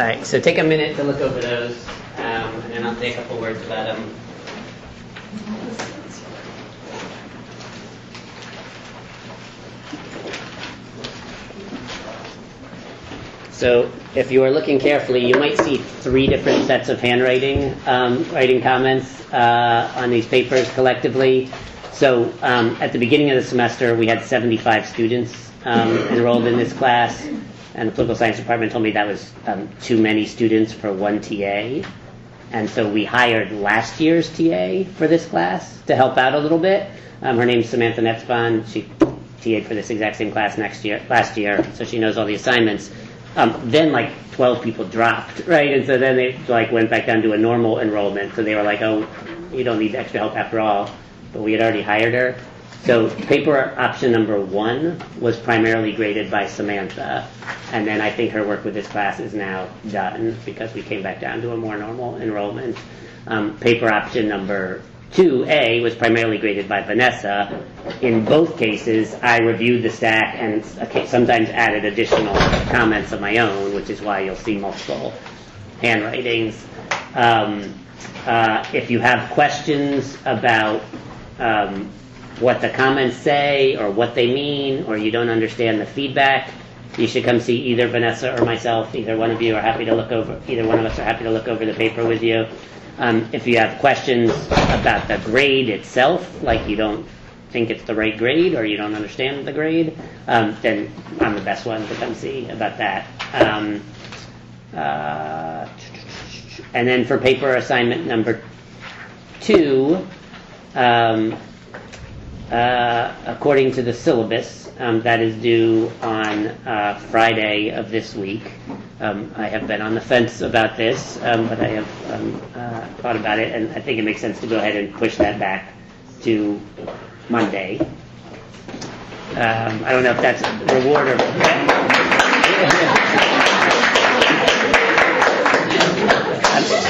All right, so take a minute to look over those, and then I'll say a couple words about them. So if you are looking carefully, you might see 3 different sets of handwriting writing comments on these papers collectively. So at the beginning of the semester, we had 75 students enrolled in this class, and the political science department told me that was too many students for one TA. And so we hired last year's TA for this class to help out a little bit. Her name's Samantha Netzbon. She TA'd for this exact same class last year, so she knows all the assignments. Then like 12 people dropped, right? And so then they went back down to a normal enrollment. So they were like, oh, you don't need extra help after all. But we had already hired her. So paper option number 1 was primarily graded by Samantha. And then I think her work with this class is now done because we came back down to a more normal enrollment. Paper option number 2A was primarily graded by Vanessa. In both cases, I reviewed the stack and sometimes added additional comments of my own, which is why you'll see multiple handwritings. If you have questions about what the comments say or what they mean, or you don't understand the feedback, you should come see either Vanessa or myself. Either one of us are happy to look over the paper with you. If you have questions about the grade itself, like you don't think it's the right grade or you don't understand the grade, then I'm the best one to come see about that. And then for paper assignment number 2, according to the syllabus, that is due on Friday of this week. I have been on the fence about this, but I have thought about it, and I think it makes sense to go ahead and push that back to Monday. I don't know if that's a reward or...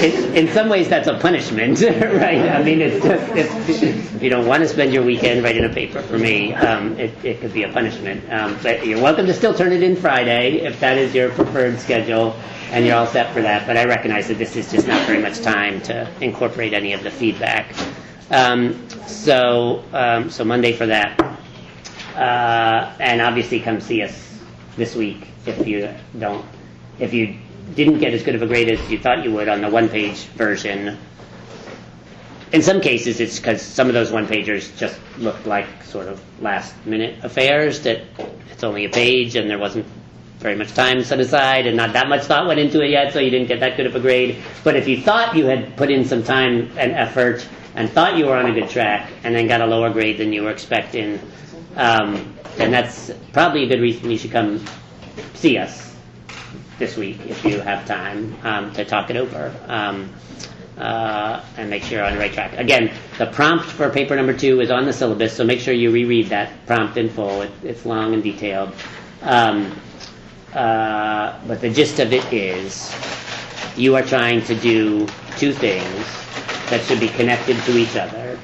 In some ways, that's a punishment, right? I mean, it's just if you don't want to spend your weekend writing a paper for me, it could be a punishment. But you're welcome to still turn it in Friday if that is your preferred schedule, and you're all set for that. But I recognize that this is just not very much time to incorporate any of the feedback. So Monday for that, and obviously come see us this week if you didn't get as good of a grade as you thought you would on the one-page version. In some cases, it's because some of those one-pagers just looked like sort of last-minute affairs, that it's only a page and there wasn't very much time set aside and not that much thought went into it yet, so you didn't get that good of a grade. But if you thought you had put in some time and effort and thought you were on a good track and then got a lower grade than you were expecting, then that's probably a good reason you should come see us this week if you have time to talk it over and make sure you're on the right track. Again, the prompt for paper number 2 is on the syllabus, so make sure you reread that prompt in full. It's long and detailed. But the gist of it is you are trying to do 2 things that should be connected to each other,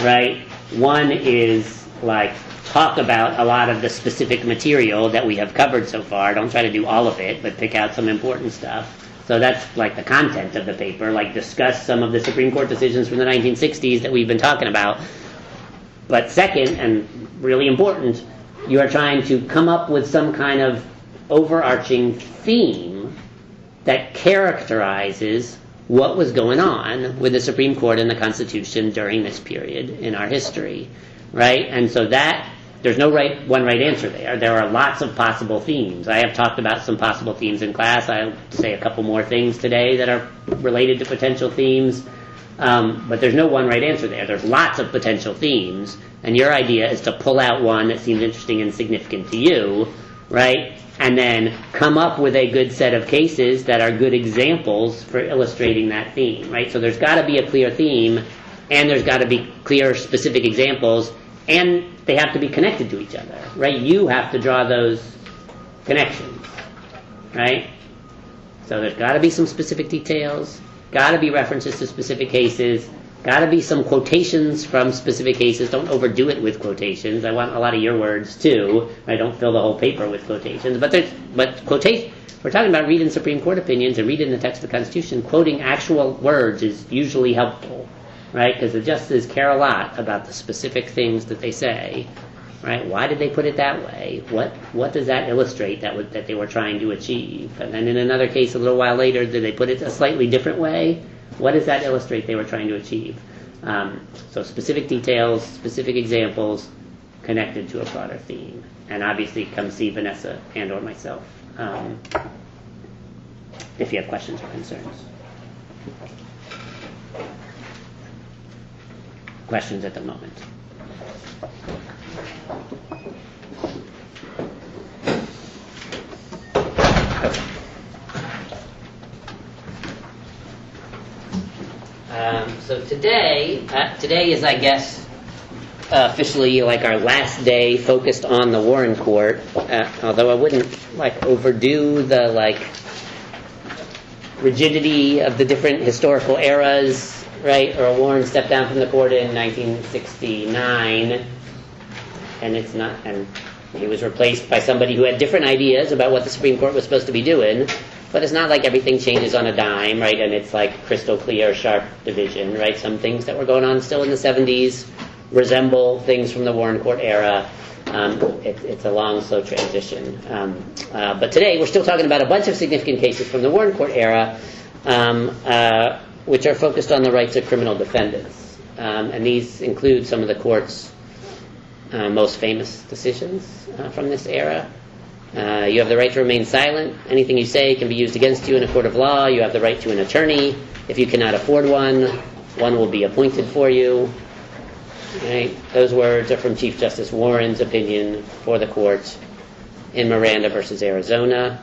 right? One is talk about a lot of the specific material that we have covered so far. Don't try to do all of it, but pick out some important stuff. So that's the content of the paper, discuss some of the Supreme Court decisions from the 1960s that we've been talking about. But second, and really important, you are trying to come up with some kind of overarching theme that characterizes what was going on with the Supreme Court and the Constitution during this period in our history, right? And so that there's no one right answer there. There are lots of possible themes. I have talked about some possible themes in class. I'll say a couple more things today that are related to potential themes. But there's no one right answer there. There's lots of potential themes. And your idea is to pull out one that seems interesting and significant to you, right? And then come up with a good set of cases that are good examples for illustrating that theme, right? So there's got to be a clear theme, and there's got to be clear specific examples, and they have to be connected to each other, right? You have to draw those connections, right? So there's got to be some specific details, got to be references to specific cases, Got to be some quotations from specific cases. Don't overdo it with quotations. I want a lot of your words too. I don't fill the whole paper with quotations. But quotation. We're talking about reading Supreme Court opinions and reading the text of the Constitution. Quoting actual words is usually helpful, right? Because the justices care a lot about the specific things that they say, right? Why did they put it that way? What does that illustrate that they were trying to achieve? And then in another case a little while later, did they put it a slightly different way? What does that illustrate they were trying to achieve? So specific details, specific examples connected to a broader theme. And obviously come see Vanessa and or myself if you have questions or concerns. Questions at the moment? So today is, I guess, officially like our last day focused on the Warren Court. Although I wouldn't overdo the rigidity of the different historical eras, right? Earl Warren stepped down from the court in 1969, and he was replaced by somebody who had different ideas about what the Supreme Court was supposed to be doing. But it's not like everything changes on a dime, right? And it's like crystal clear, sharp division, right? Some things that were going on still in the 70s resemble things from the Warren Court era. It's a long, slow transition. But today we're still talking about a bunch of significant cases from the Warren Court era, which are focused on the rights of criminal defendants. And these include some of the court's most famous decisions from this era. You have the right to remain silent. Anything you say can be used against you in a court of law. You have the right to an attorney. If you cannot afford one will be appointed for you. Right? Those words are from Chief Justice Warren's opinion for the court in Miranda versus Arizona.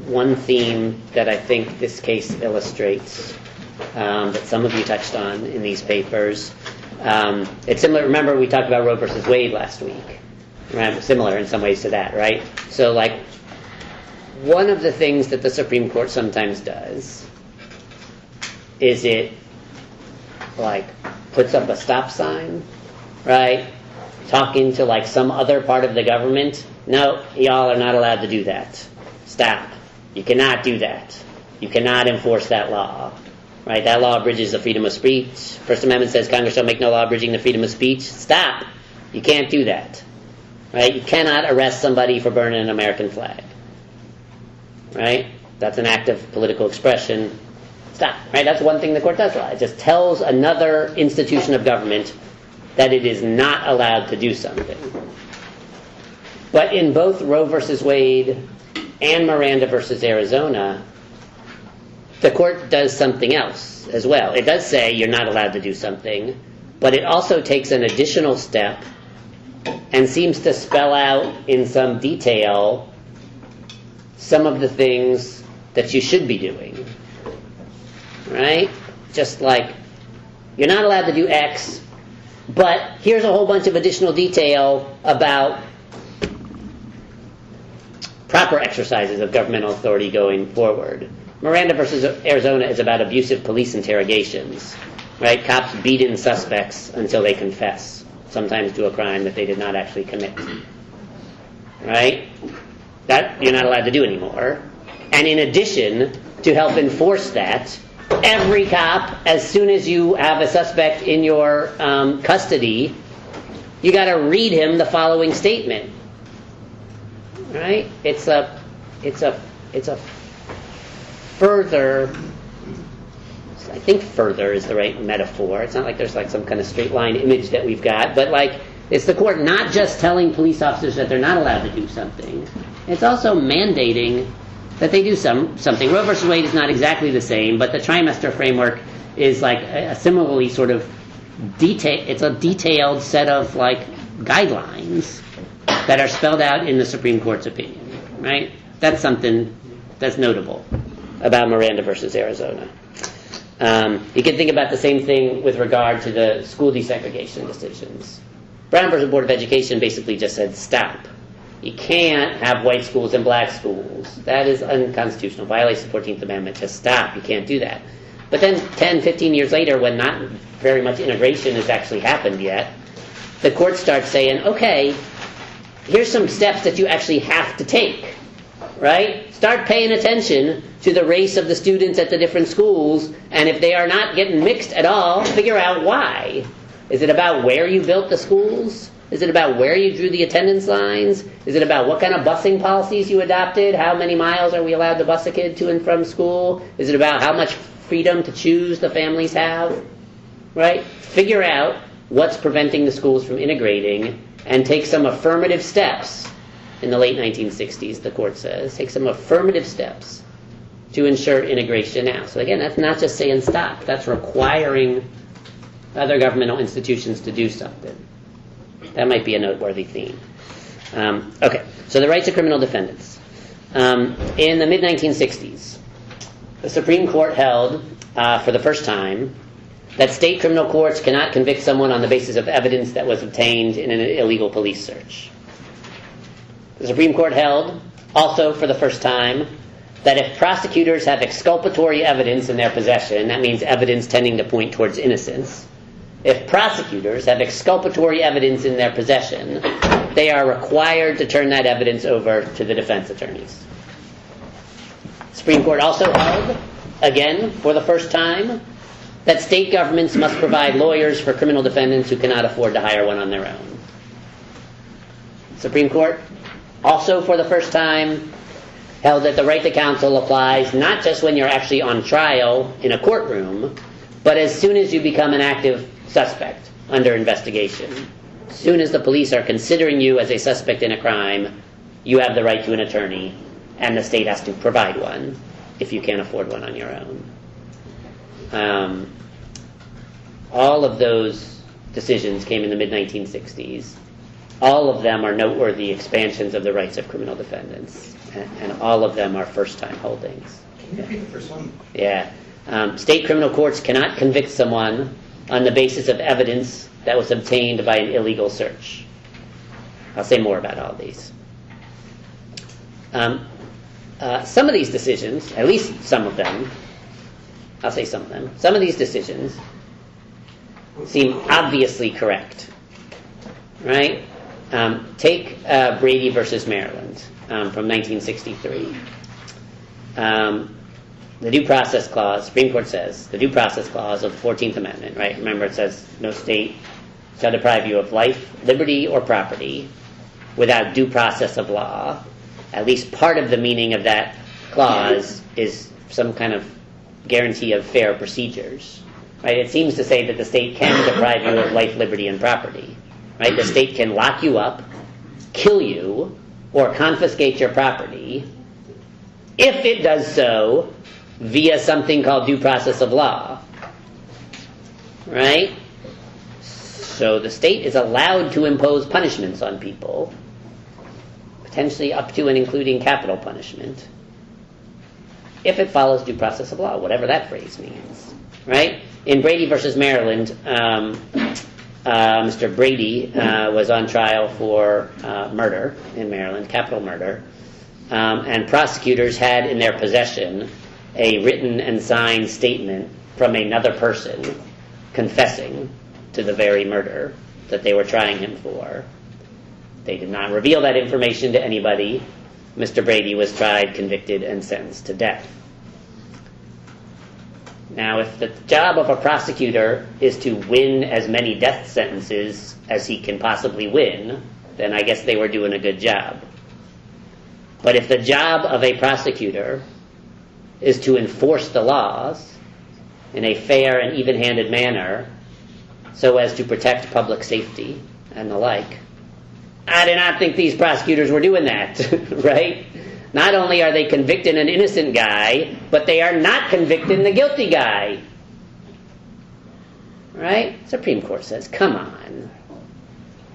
One theme that I think this case illustrates, that some of you touched on in these papers, it's similar. Remember, we talked about Roe versus Wade last week. Right? Similar in some ways to that, right? So, one of the things that the Supreme Court sometimes does is it, puts up a stop sign, right? Talking to, some other part of the government. No, y'all are not allowed to do that. Stop. You cannot do that. You cannot enforce that law. Right, that law abridges the freedom of speech. First Amendment says Congress shall make no law abridging the freedom of speech. Stop. You can't do that. Right? You cannot arrest somebody for burning an American flag. Right? That's an act of political expression. Stop. Right? That's one thing the court does a lot. It just tells another institution of government that it is not allowed to do something. But in both Roe versus Wade and Miranda versus Arizona, the court does something else as well. It does say you're not allowed to do something, but it also takes an additional step and seems to spell out in some detail some of the things that you should be doing. Right? Just like, you're not allowed to do X, but here's a whole bunch of additional detail about proper exercises of governmental authority going forward. Miranda versus Arizona is about abusive police interrogations, right? Cops beating suspects until they confess, sometimes to a crime that they did not actually commit, right? That you're not allowed to do anymore. And in addition, to help enforce that, every cop, as soon as you have a suspect in your custody, you got to read him the following statement, right? It's a further, I think further is the right metaphor. It's not like there's some kind of straight line image that we've got, but it's the court not just telling police officers that they're not allowed to do something. It's also mandating that they do something. Roe versus Wade is not exactly the same, but the trimester framework is a similarly sort of it's a detailed set of guidelines that are spelled out in the Supreme Court's opinion, right? That's something that's notable about Miranda versus Arizona. You can think about the same thing with regard to the school desegregation decisions. Brown versus Board of Education basically just said stop. You can't have white schools and black schools. That is unconstitutional. Violates the 14th Amendment. Just stop. You can't do that. But then 10, 15 years later, when not very much integration has actually happened yet, the court starts saying, okay, here's some steps that you actually have to take, right? Start paying attention to the race of the students at the different schools, and if they are not getting mixed at all, figure out why. Is it about where you built the schools? Is it about where you drew the attendance lines? Is it about what kind of busing policies you adopted? How many miles are we allowed to bus a kid to and from school? Is it about how much freedom to choose the families have? Right? Figure out what's preventing the schools from integrating and take some affirmative steps. In the late 1960s, the court says, take some affirmative steps to ensure integration now. So again, that's not just saying stop. That's requiring other governmental institutions to do something. That might be a noteworthy theme. Okay, so the rights of criminal defendants. In the mid-1960s, the Supreme Court held, for the first time, that state criminal courts cannot convict someone on the basis of evidence that was obtained in an illegal police search. The Supreme Court held, also for the first time, that if prosecutors have exculpatory evidence in their possession, that means evidence tending to point towards innocence, if prosecutors have exculpatory evidence in their possession, they are required to turn that evidence over to the defense attorneys. The Supreme Court also held, again, for the first time, that state governments must provide lawyers for criminal defendants who cannot afford to hire one on their own. The Supreme Court also, for the first time, held that the right to counsel applies not just when you're actually on trial in a courtroom, but as soon as you become an active suspect under investigation. As soon as the police are considering you as a suspect in a crime, you have the right to an attorney, and the state has to provide one if you can't afford one on your own. All of those decisions came in the mid-1960s. All of them are noteworthy expansions of the rights of criminal defendants, and all of them are first-time holdings. Can you repeat the first one? Yeah. State criminal courts cannot convict someone on the basis of evidence that was obtained by an illegal search. I'll say more about all these. Some of these decisions, at least some of them, I'll say some of them, some of these decisions seem obviously correct. Right? Take Brady versus Maryland from 1963. The Due Process Clause, Supreme Court says, the Due Process Clause of the 14th Amendment, right? Remember, it says, no state shall deprive you of life, liberty, or property without due process of law. At least part of the meaning of that clause is some kind of guarantee of fair procedures, right? It seems to say that the state can deprive you of life, liberty, and property, right? The state can lock you up, kill you, or confiscate your property if it does so via something called due process of law, right? So the state is allowed to impose punishments on people, potentially up to and including capital punishment, if it follows due process of law, whatever that phrase means, right? In Brady versus Maryland, Mr. Brady was on trial for murder in Maryland, capital murder, and prosecutors had in their possession a written and signed statement from another person confessing to the very murder that they were trying him for. They did not reveal that information to anybody. Mr. Brady was tried, convicted, and sentenced to death. Now, if the job of a prosecutor is to win as many death sentences as he can possibly win, then I guess they were doing a good job. But if the job of a prosecutor is to enforce the laws in a fair and even-handed manner so as to protect public safety and the like, I do not think these prosecutors were doing that, right? Not only are they convicting an innocent guy, but they are not convicting the guilty guy. Right? Supreme Court says, come on.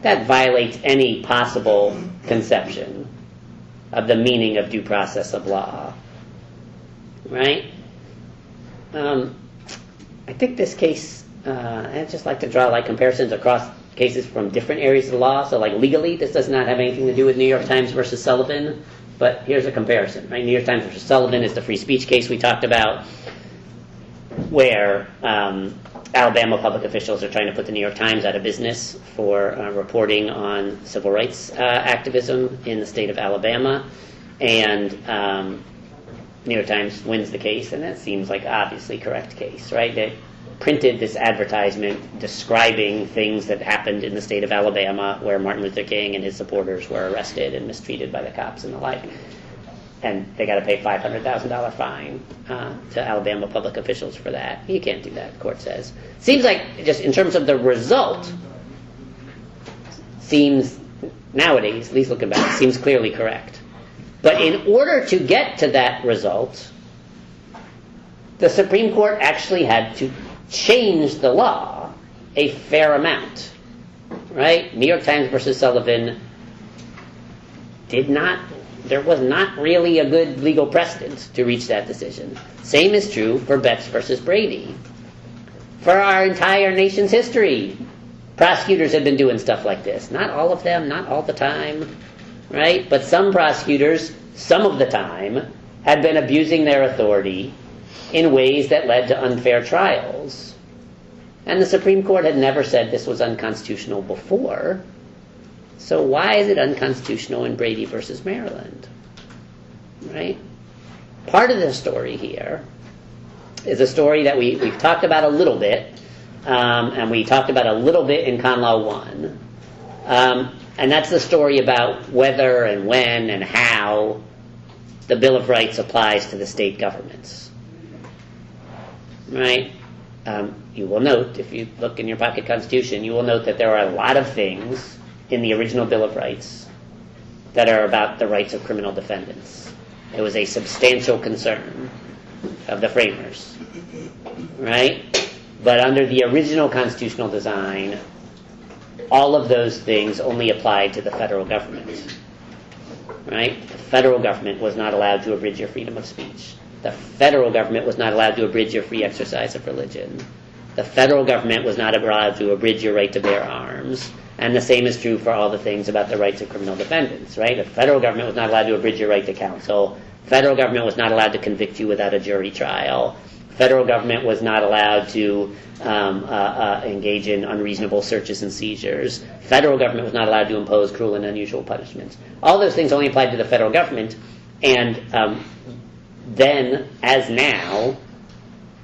That violates any possible conception of the meaning of due process of law. Right? I think this case, I'd just like to draw like comparisons across cases from different areas of the law. So like legally, this does not have anything to do with New York Times versus Sullivan. But here's a comparison, right? New York Times versus Sullivan is the free speech case we talked about, where Alabama public officials are trying to put the New York Times out of business for reporting on civil rights activism in the state of Alabama. And New York Times wins the case, and that seems like obviously correct case, right? They printed this advertisement describing things that happened in the state of Alabama where Martin Luther King and his supporters were arrested and mistreated by the cops and the like. And they got to pay $500,000 fine to Alabama public officials for that. You can't do that, the court says. Seems like, just in terms of the result, seems, nowadays, at least looking back, seems clearly correct. But in order to get to that result, the Supreme Court actually had to change the law a fair amount, right? New York Times versus Sullivan there was not really a good legal precedent to reach that decision. Same is true for Betts versus Brady. For our entire nation's history, prosecutors have been doing stuff like this. Not all of them, not all the time, right? But some prosecutors, some of the time, had been abusing their authority in ways that led to unfair trials. And the Supreme Court had never said this was unconstitutional before. So why is it unconstitutional in Brady versus Maryland? Right? Part of the story here is a story that we've talked about a little bit, and we talked about a little bit in Con Law 1. And that's the story about whether and when and how the Bill of Rights applies to the state governments. Right? You will note, if you look in your pocket constitution, you will note that there are a lot of things in the original Bill of Rights that are about the rights of criminal defendants. It was a substantial concern of the framers. Right? But under the original constitutional design, all of those things only applied to the federal government. Right? The federal government was not allowed to abridge your freedom of speech. The federal government was not allowed to abridge your free exercise of religion. The federal government was not allowed to abridge your right to bear arms. And the same is true for all the things about the rights of criminal defendants, right? The federal government was not allowed to abridge your right to counsel. Federal government was not allowed to convict you without a jury trial. Federal government was not allowed to engage in unreasonable searches and seizures. Federal government was not allowed to impose cruel and unusual punishments. All those things only applied to the federal government. And then, as now,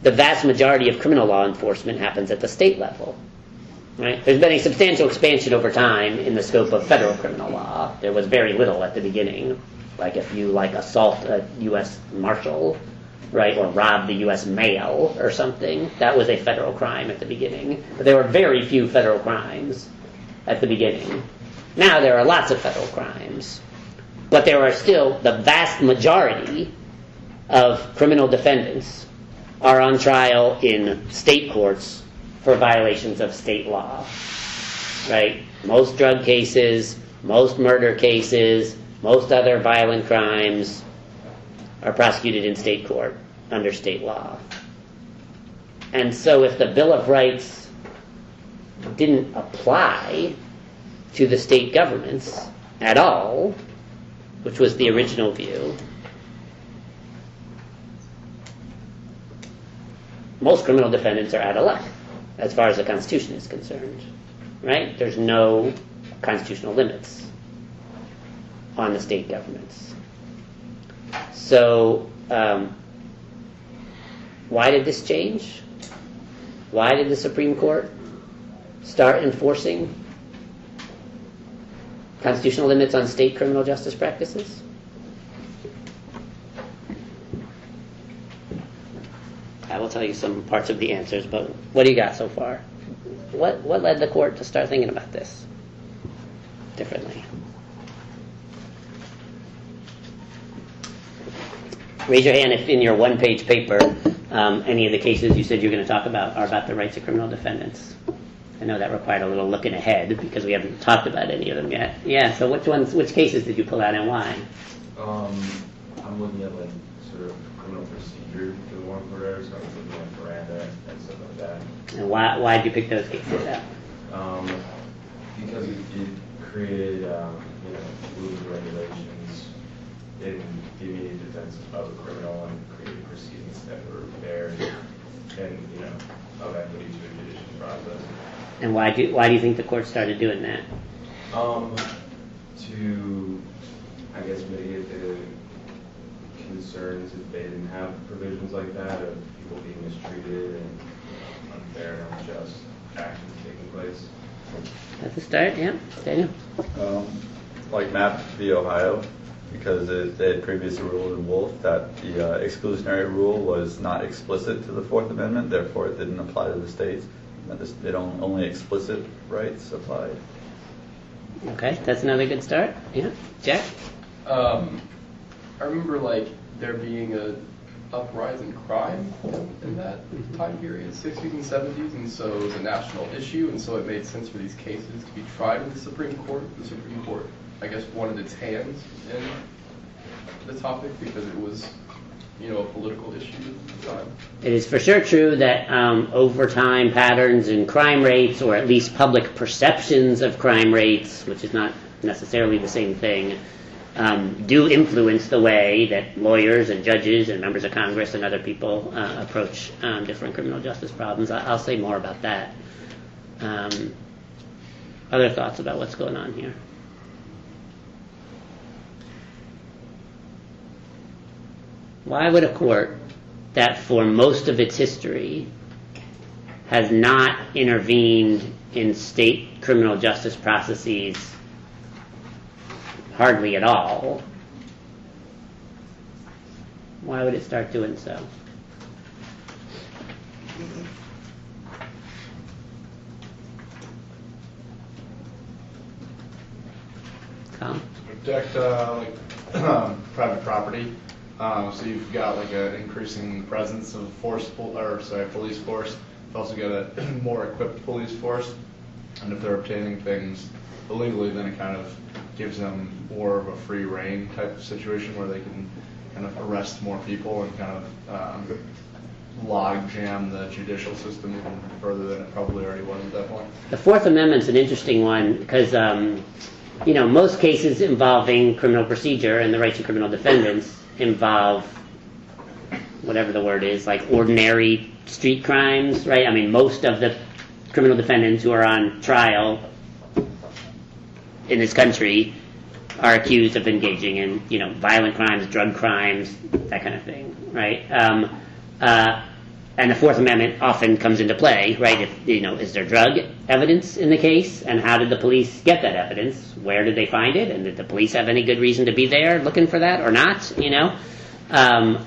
the vast majority of criminal law enforcement happens at the state level. Right? There's been a substantial expansion over time in the scope of federal criminal law. There was very little at the beginning. Like if you assault a U.S. Marshal, right, or rob the U.S. mail or something, that was a federal crime at the beginning. But there were very few federal crimes at the beginning. Now there are lots of federal crimes. But there are still, the vast majority of criminal defendants are on trial in state courts for violations of state law, right? Most drug cases, most murder cases, most other violent crimes are prosecuted in state court under state law. And so if the Bill of Rights didn't apply to the state governments at all, which was the original view, most criminal defendants are out of luck as far as the Constitution is concerned, right? There's no constitutional limits on the state governments. So, why did this change? Why did the Supreme Court start enforcing constitutional limits on state criminal justice practices? I will tell you some parts of the answers, but what do you got so far? What led the court to start thinking about this differently? Raise your hand if in your one-page paper any of the cases you said you're going to talk about are about the rights of criminal defendants. I know that required a little looking ahead because we haven't talked about any of them yet. Yeah, so which cases did you pull out and why? I'm looking at sort of criminal procedure for the warrant court error, so I was looking at Miranda and stuff like that. And why did you pick those cases out? because it created, rules and regulations in the immediate defense of a criminal and created proceedings that were fair and of equity to a judicial process. And why do you think the court started doing that? To, I guess, mitigate the concerns if they didn't have provisions like that of people being mistreated and unfair and unjust actions taking place. That's a start, yeah. Daniel? Like Mapp v. Ohio, because they had previously ruled in Wolf that the exclusionary rule was not explicit to the Fourth Amendment, therefore it didn't apply to the states. Only explicit rights applied. Okay, that's another good start. Yeah, Jack? I remember there being a uprising in crime in that time period, 60s and 70s, and so it was a national issue, and so it made sense for these cases to be tried in the Supreme Court. The Supreme Court, I guess, wanted its hands in the topic because it was, a political issue at the time. It is for sure true that over time patterns in crime rates, or at least public perceptions of crime rates, which is not necessarily the same thing, do influence the way that lawyers and judges and members of Congress and other people approach different criminal justice problems. I'll say more about that. Other thoughts about what's going on here? Why would a court that for most of its history has not intervened in state criminal justice processes hardly at all, why would it start doing so? Colin? Protect private property. So you've got an increasing presence of police force. You've also got a more equipped police force, and if they're obtaining things illegally, then it kind of gives them more of a free reign type of situation where they can kind of arrest more people and kind of log jam the judicial system even further than it probably already was at that point. The Fourth Amendment's an interesting one because, most cases involving criminal procedure and the rights of criminal defendants involve whatever the word is, like ordinary street crimes, right? I mean, most of the criminal defendants who are on trial in this country are accused of engaging in, violent crimes, drug crimes, that kind of thing, right? And the Fourth Amendment often comes into play, right? If, is there drug evidence in the case, and how did the police get that evidence? Where did they find it? And did the police have any good reason to be there looking for that or not?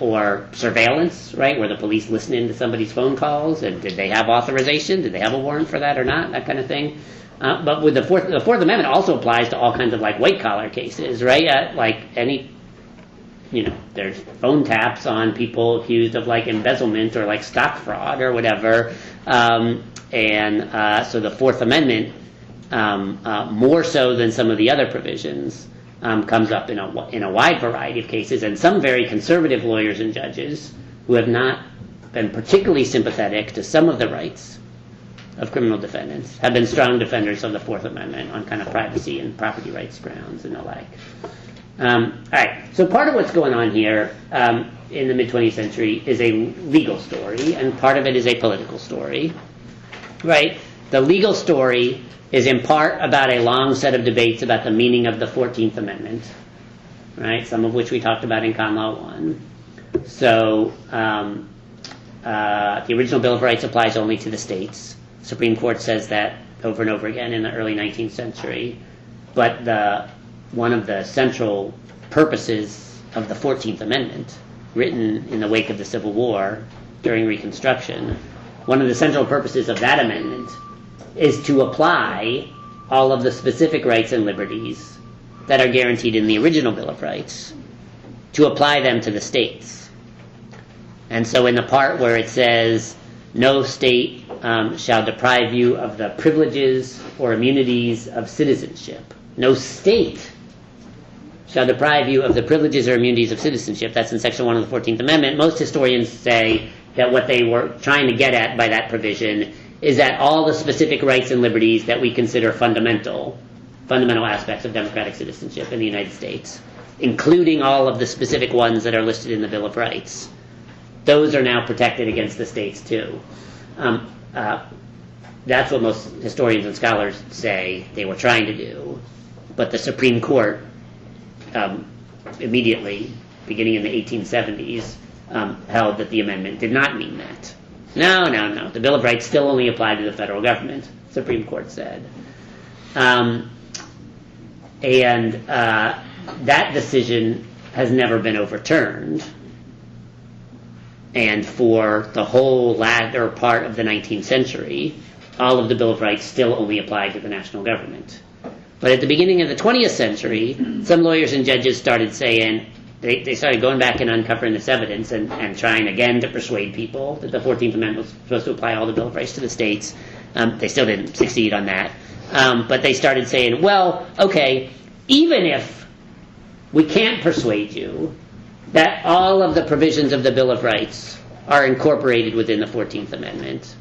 Or surveillance, right? Were the police listening to somebody's phone calls, and did they have authorization? Did they have a warrant for that or not? That kind of thing. But with the Fourth Amendment also applies to all kinds of white collar cases, right? There's phone taps on people accused of embezzlement or stock fraud or whatever, so the Fourth Amendment, more so than some of the other provisions, comes up in a wide variety of cases, and some very conservative lawyers and judges who have not been particularly sympathetic to some of the rights of criminal defendants have been strong defenders of the Fourth Amendment on kind of privacy and property rights grounds and the like. All right, so part of what's going on here in the mid-20th century is a legal story, and part of it is a political story, right? The legal story is in part about a long set of debates about the meaning of the 14th Amendment, right? Some of which we talked about in Con Law 1. So the original Bill of Rights applies only to the states. Supreme Court says that over and over again in the early 19th century. But one of the central purposes of the 14th Amendment, written in the wake of the Civil War during Reconstruction, one of the central purposes of that amendment is to apply all of the specific rights and liberties that are guaranteed in the original Bill of Rights, to apply them to the states. And so in the part where it says, no state shall deprive you of the privileges or immunities of citizenship. No state shall deprive you of the privileges or immunities of citizenship. That's in Section 1 of the 14th Amendment. Most historians say that what they were trying to get at by that provision is that all the specific rights and liberties that we consider fundamental aspects of democratic citizenship in the United States, including all of the specific ones that are listed in the Bill of Rights, those are now protected against the states too. That's what most historians and scholars say they were trying to do. But the Supreme Court immediately, beginning in the 1870s, held that the amendment did not mean that. No. The Bill of Rights still only applied to the federal government, Supreme Court said. That decision has never been overturned. And for the whole latter part of the 19th century, all of the Bill of Rights still only applied to the national government. But at the beginning of the 20th century, some lawyers and judges started saying, they started going back and uncovering this evidence and trying again to persuade people that the 14th Amendment was supposed to apply all the Bill of Rights to the states. They still didn't succeed on that. But they started saying, well, okay, even if we can't persuade you that all of the provisions of the Bill of Rights are incorporated within the 14th Amendment,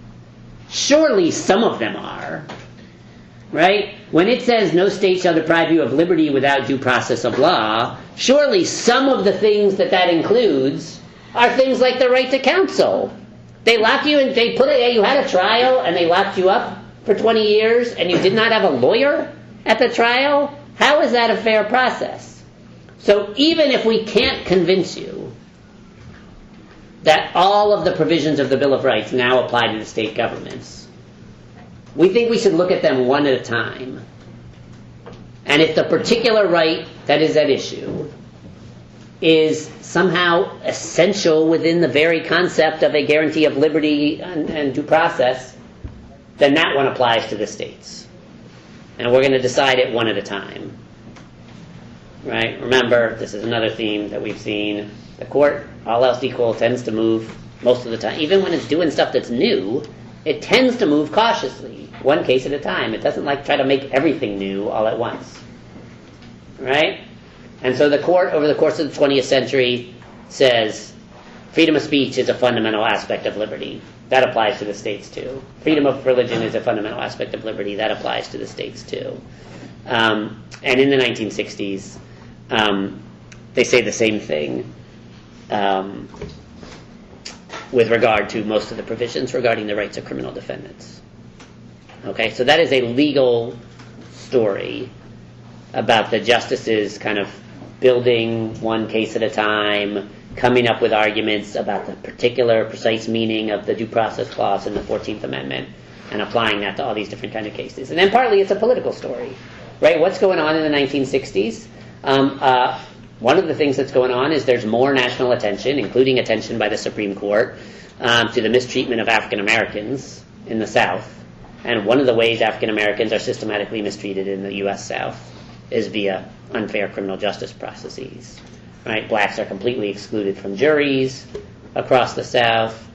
surely some of them are, right? When it says no state shall deprive you of liberty without due process of law, surely some of the things that includes are things like the right to counsel. They locked you in, you had a trial and they locked you up for 20 years and you did not have a lawyer at the trial? How is that a fair process? So even if we can't convince you that all of the provisions of the Bill of Rights now apply to the state governments, we think we should look at them one at a time. And if the particular right that is at issue is somehow essential within the very concept of a guarantee of liberty and due process, then that one applies to the states. And we're going to decide it one at a time. Right? Remember, this is another theme that we've seen. The court, all else equal, tends to move most of the time. Even when it's doing stuff that's new, it tends to move cautiously, one case at a time. It doesn't try to make everything new all at once. Right? And so the court, over the course of the 20th century, says freedom of speech is a fundamental aspect of liberty. That applies to the states too. Freedom of religion is a fundamental aspect of liberty. That applies to the states too. And in the 1960s, they say the same thing with regard to most of the provisions regarding the rights of criminal defendants. Okay, so that is a legal story about the justices kind of building one case at a time, coming up with arguments about the particular precise meaning of the due process clause in the 14th Amendment and applying that to all these different kind of cases. And then partly it's a political story, right? What's going on in the 1960s? One of the things that's going on is there's more national attention, including attention by the Supreme Court, to the mistreatment of African Americans in the South. And one of the ways African Americans are systematically mistreated in the U.S. South is via unfair criminal justice processes. Right? Blacks are completely excluded from juries across the South.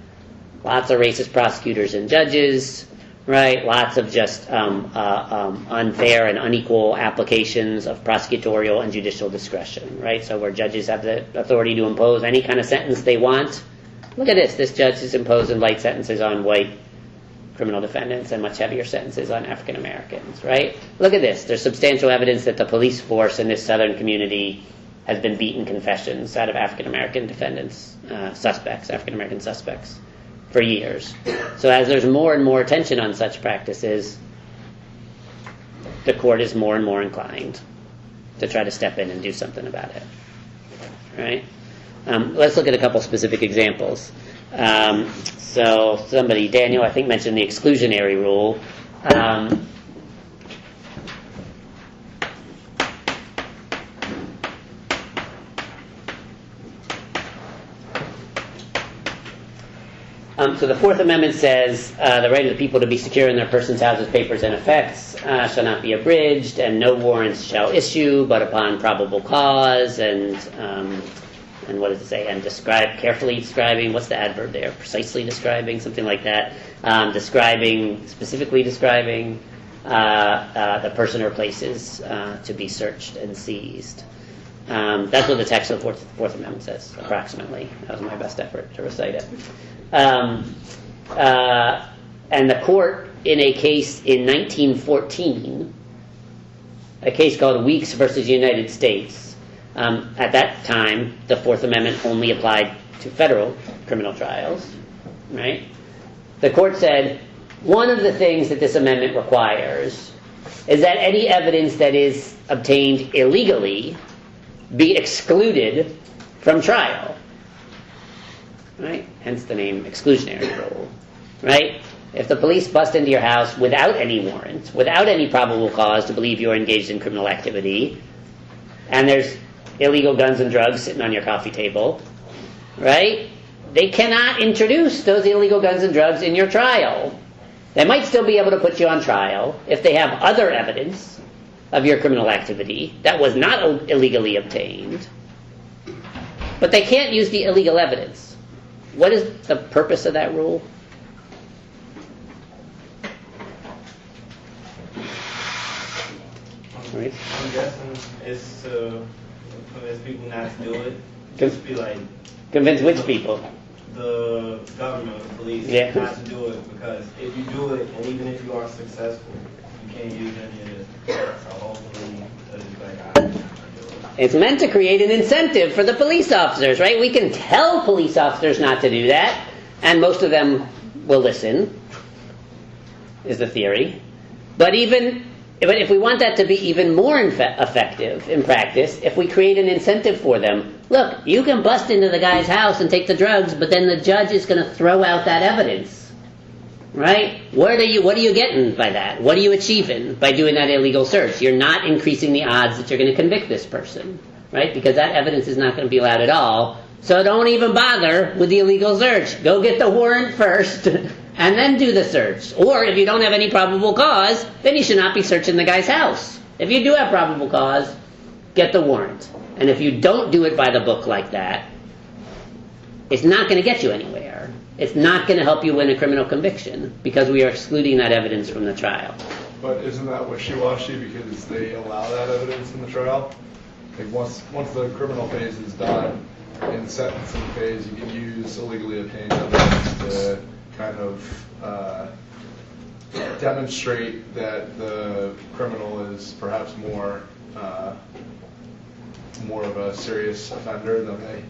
Lots of racist prosecutors and judges. Right? Lots of just unfair and unequal applications of prosecutorial and judicial discretion. Right? So where judges have the authority to impose any kind of sentence they want. Look at this. This judge is imposing light sentences on white criminal defendants and much heavier sentences on African Americans. Right? Look at this. There's substantial evidence that the police force in this southern community has been beaten confessions out of African American defendants, African American suspects, for years. So as there's more and more attention on such practices, the court is more and more inclined to try to step in and do something about it. Right? Let's look at a couple specific examples. So Daniel, I think, mentioned the exclusionary rule. So the Fourth Amendment says the right of the people to be secure in their persons, houses, papers, and effects shall not be abridged, and no warrants shall issue but upon probable cause, and what does it say? And carefully describing, what's the adverb there? Precisely describing, something like that. Specifically describing the person or places to be searched and seized. That's what the text of the Fourth Amendment says, approximately. That was my best effort to recite it. And the court, in a case in 1914, a case called Weeks versus United States, at that time, the Fourth Amendment only applied to federal criminal trials, right? The court said, one of the things that this amendment requires is that any evidence that is obtained illegally be excluded from trial, right? Hence the name exclusionary rule, right? If the police bust into your house without any warrant, without any probable cause to believe you're engaged in criminal activity, and there's illegal guns and drugs sitting on your coffee table, right? They cannot introduce those illegal guns and drugs in your trial. They might still be able to put you on trial if they have other evidence of your criminal activity that was not illegally obtained, but they can't use the illegal evidence. What is the purpose of that rule? Right. I'm guessing it's to convince people not to do it. Just be like, Convince which people? the government, the police, Yeah. not to do it, because if you do it, and even if you are successful, you can't use any of this. So hopefully, they'll just be like, I'm not gonna do it. It's meant to create an incentive for the police officers, right? We can tell police officers not to do that, and most of them will listen, is the theory. But if we want that to be even more effective in practice, if we create an incentive for them, look, you can bust into the guy's house and take the drugs, but then the judge is going to throw out that evidence, right? What are you getting by that? What are you achieving by doing that illegal search? You're not increasing the odds that you're going to convict this person, right? Because that evidence is not going to be allowed at all. So don't even bother with the illegal search. Go get the warrant first and then do the search. Or if you don't have any probable cause, then you should not be searching the guy's house. If you do have probable cause, get the warrant. And if you don't do it by the book like that, it's not going to get you anywhere. It's not going to help you win a criminal conviction because we are excluding that evidence from the trial. But isn't that wishy-washy because they allow that evidence in the trial? Like once the criminal phase is done, in the sentencing phase, you can use illegally obtained evidence to kind of demonstrate that the criminal is perhaps more of a serious offender than they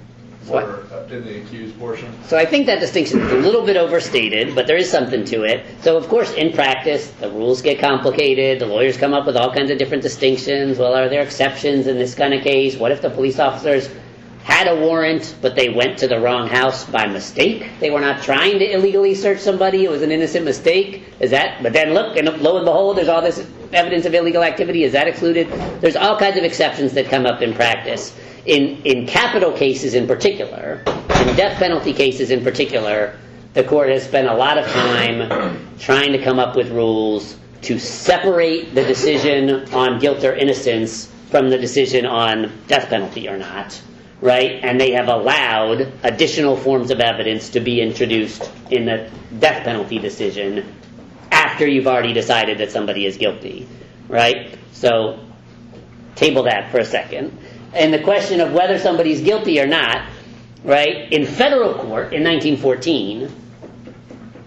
were in the accused portion. So I think that distinction is a little bit overstated, but there is something to it. So of course, in practice, the rules get complicated. The lawyers come up with all kinds of different distinctions. Well, are there exceptions in this kind of case? What if the police officers had a warrant, but they went to the wrong house by mistake? They were not trying to illegally search somebody. It was an innocent mistake. But then look, and lo and behold, there's all this evidence of illegal activity. Is that excluded? There's all kinds of exceptions that come up in practice. In capital cases in particular, in death penalty cases in particular, the court has spent a lot of time trying to come up with rules to separate the decision on guilt or innocence from the decision on death penalty or not. Right? And they have allowed additional forms of evidence to be introduced in the death penalty decision after you've already decided that somebody is guilty. Right? So, table that for a second. And the question of whether somebody's guilty or not, right? In federal court in 1914,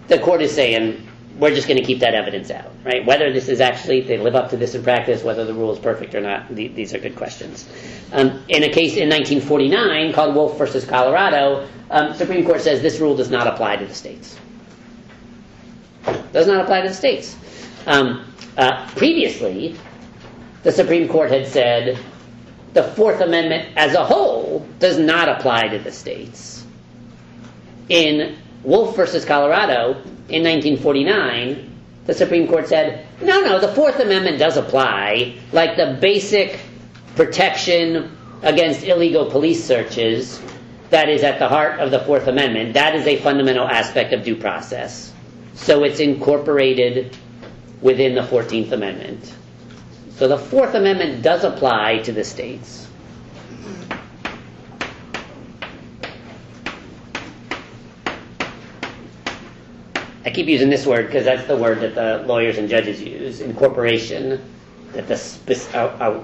the court is saying, we're just going to keep that evidence out, right? Whether this is actually, they live up to this in practice, whether the rule is perfect or not, these are good questions. In a case in 1949 called Wolf versus Colorado, Supreme Court says this rule does not apply to the states. Does not apply to the states. Previously, the Supreme Court had said the Fourth Amendment as a whole does not apply to the states. In Wolf versus Colorado, in 1949, the Supreme Court said, no, the Fourth Amendment does apply, like the basic protection against illegal police searches that is at the heart of the Fourth Amendment. That is a fundamental aspect of due process. So it's incorporated within the 14th Amendment. So the Fourth Amendment does apply to the states. I keep using this word because that's the word that the lawyers and judges use, incorporation. That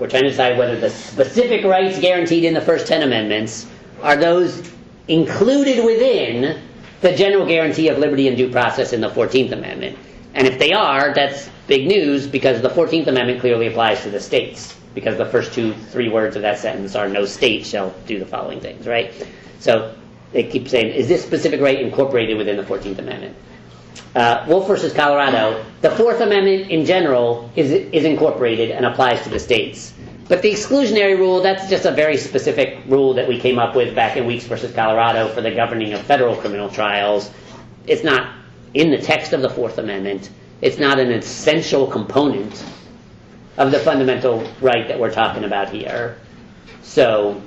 we're trying to decide whether the specific rights guaranteed in the first 10 amendments are those included within the general guarantee of liberty and due process in the 14th Amendment. And if they are, that's big news, because the 14th Amendment clearly applies to the states, because the first 2-3 words of that sentence are no state shall do the following things, right? So they keep saying, is this specific right incorporated within the 14th Amendment? Wolf versus Colorado, the 4th Amendment in general is incorporated and applies to the states. But the exclusionary rule, that's just a very specific rule that we came up with back in Weeks versus Colorado for the governing of federal criminal trials. It's not in the text of the 4th Amendment. It's not an essential component of the fundamental right that we're talking about here. So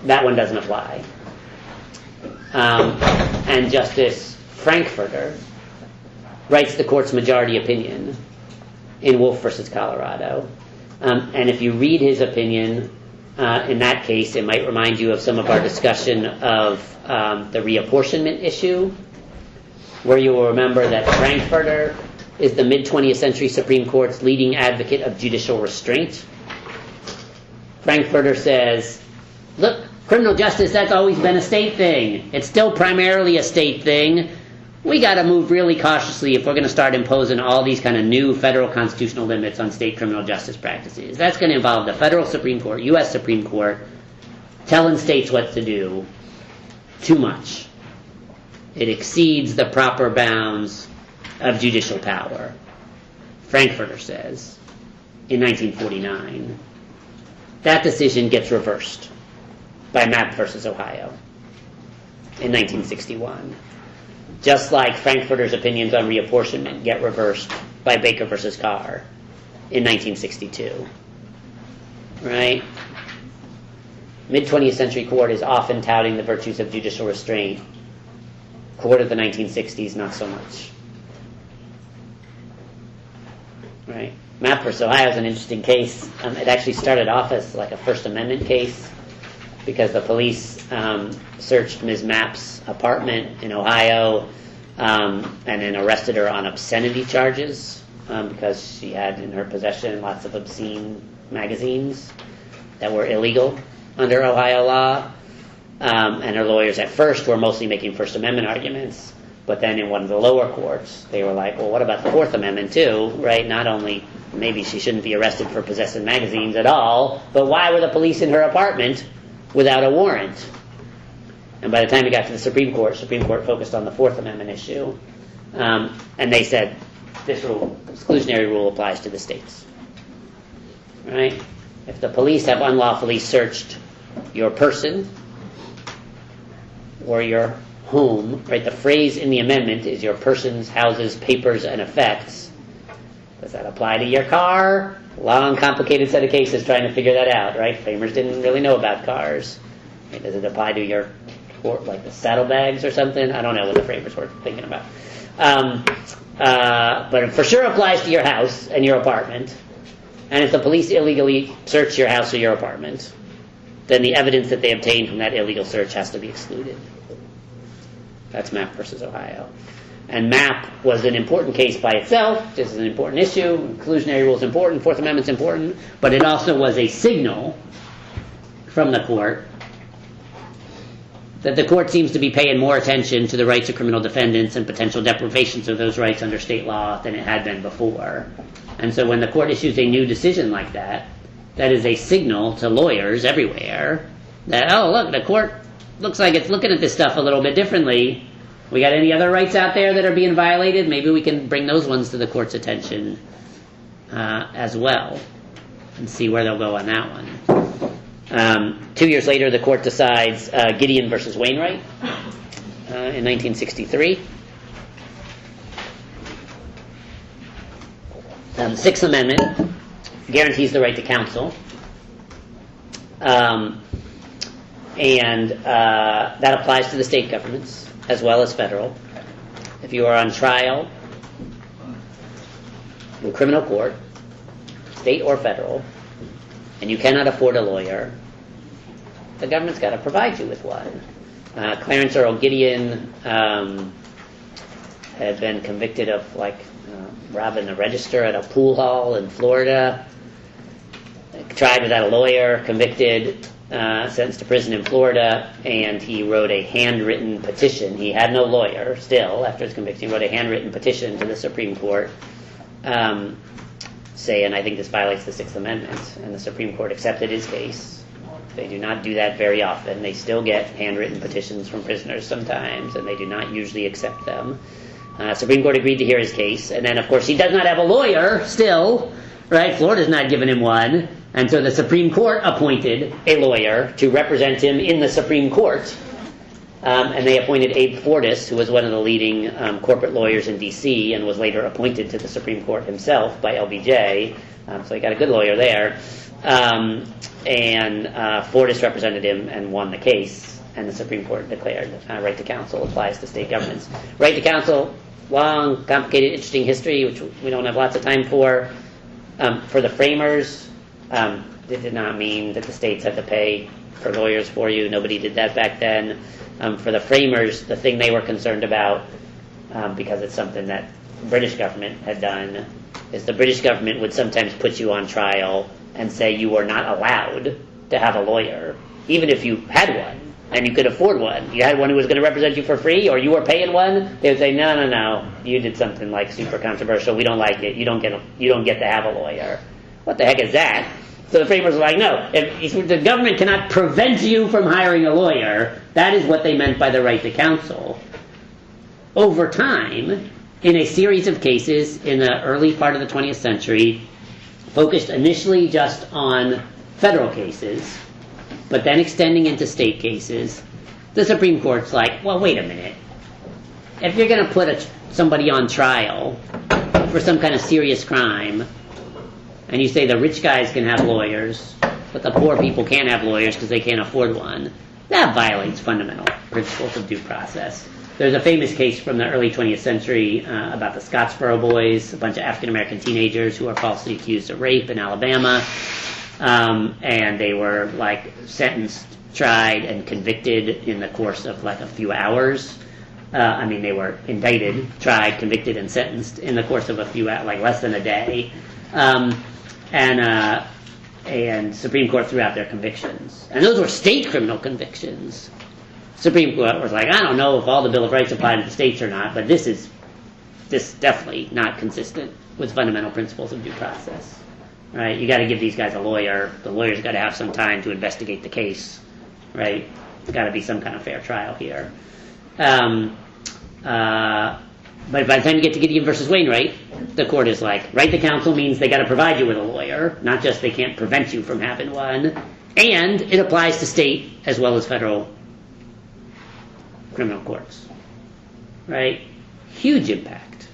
that one doesn't apply. And Justice Frankfurter writes the court's majority opinion in Wolf versus Colorado. And if you read his opinion in that case, it might remind you of some of our discussion of the reapportionment issue, where you will remember that Frankfurter is the mid-20th century Supreme Court's leading advocate of judicial restraint. Frankfurter says, look, criminal justice, that's always been a state thing. It's still primarily a state thing. We got to move really cautiously if we're going to start imposing all these kind of new federal constitutional limits on state criminal justice practices. That's going to involve the federal Supreme Court, U.S. Supreme Court, telling states what to do too much. It exceeds the proper bounds of judicial power. Frankfurter says, in 1949, that decision gets reversed by Mapp versus Ohio in 1961. Just like Frankfurter's opinions on reapportionment get reversed by Baker versus Carr in 1962. Right? Mid-20th century court is often touting the virtues of judicial restraint. Court of the 1960s, not so much. Right? Mapp versus Ohio is an interesting case. It actually started off as like a First Amendment case because the police searched Ms. Mapp's apartment in Ohio and then arrested her on obscenity charges because she had in her possession lots of obscene magazines that were illegal under Ohio law. And her lawyers at first were mostly making First Amendment arguments, but then in one of the lower courts, they were like, well, what about the Fourth Amendment too, right? Not only maybe she shouldn't be arrested for possessing magazines at all, but why were the police in her apartment without a warrant? And by the time it got to the Supreme Court focused on the Fourth Amendment issue, and they said, this rule, exclusionary rule, applies to the states. Right? If the police have unlawfully searched your person or your home, right? The phrase in the amendment is your persons, houses, papers, and effects. Does that apply to your car? Long, complicated set of cases trying to figure that out, right? Framers didn't really know about cars. Right? Does it apply to your, like the saddlebags or something? I don't know what the framers were thinking about. But it for sure applies to your house and your apartment. And if the police illegally search your house or your apartment, then the evidence that they obtained from that illegal search has to be excluded. That's Mapp versus Ohio. And Mapp was an important case by itself. This is an important issue. Inclusionary rule is important. Fourth Amendment's important. But it also was a signal from the court that the court seems to be paying more attention to the rights of criminal defendants and potential deprivations of those rights under state law than it had been before. And so when the court issues a new decision like that, that is a signal to lawyers everywhere that, oh, look, the court looks like it's looking at this stuff a little bit differently. We got any other rights out there that are being violated? Maybe we can bring those ones to the court's attention as well and see where they'll go on that one. 2 years later, the court decides Gideon versus Wainwright in 1963. The Sixth Amendment guarantees the right to counsel. And that applies to the state governments as well as federal. If you are on trial in criminal court, state or federal, and you cannot afford a lawyer, the government's got to provide you with one. Clarence Earl Gideon had been convicted of robbing a register at a pool hall in Florida. Tried without a lawyer, convicted, sentenced to prison in Florida, and he wrote a handwritten petition. He had no lawyer still after his conviction. He wrote a handwritten petition to the Supreme Court saying, I think this violates the Sixth Amendment, and the Supreme Court accepted his case. They do not do that very often. They still get handwritten petitions from prisoners sometimes, and they do not usually accept them. Supreme Court agreed to hear his case, and then, of course, he does not have a lawyer still, right? Florida's not giving him one, and so the Supreme Court appointed a lawyer to represent him in the Supreme Court, and they appointed Abe Fortas, who was one of the leading corporate lawyers in D.C. and was later appointed to the Supreme Court himself by LBJ, so he got a good lawyer there. And Fortas represented him and won the case, and the Supreme Court declared right to counsel applies to state governments. Right to counsel, long, complicated, interesting history, which we don't have lots of time for. For the framers, it did not mean that the states had to pay for lawyers for you. Nobody did that back then. For the framers, the thing they were concerned about, because it's something that the British government had done, is the British government would sometimes put you on trial and say you were not allowed to have a lawyer, even if you had one and you could afford one. You had one who was going to represent you for free, or you were paying one. They would say, no, you did something like super controversial. We don't like it. You don't get to have a lawyer. What the heck is that? So the framers were like, no, if the government cannot prevent you from hiring a lawyer, that is what they meant by the right to counsel. Over time, in a series of cases in the early part of the 20th century, focused initially just on federal cases, but then extending into state cases, the Supreme Court's like, well, wait a minute. If you're going to put somebody on trial for some kind of serious crime, and you say the rich guys can have lawyers, but the poor people can't have lawyers because they can't afford one, that violates fundamental principles of due process. There's a famous case from the early 20th century about the Scottsboro Boys, a bunch of African-American teenagers who are falsely accused of rape in Alabama, and they were sentenced, tried, and convicted in the course of a few hours. They were indicted, tried, convicted, and sentenced in the course of a few hours, less than a day. And Supreme Court threw out their convictions. And those were state criminal convictions. Supreme Court was like, I don't know if all the Bill of Rights apply to the states or not, but this is definitely not consistent with fundamental principles of due process. Right? You got to give these guys a lawyer. The lawyer's got to have some time to investigate the case. Right? There's got to be some kind of fair trial here. But by the time you get to Gideon versus Wainwright, the court is like, right to counsel means they got to provide you with a lawyer, not just they can't prevent you from having one, and it applies to state as well as federal criminal courts. Right? Huge impact.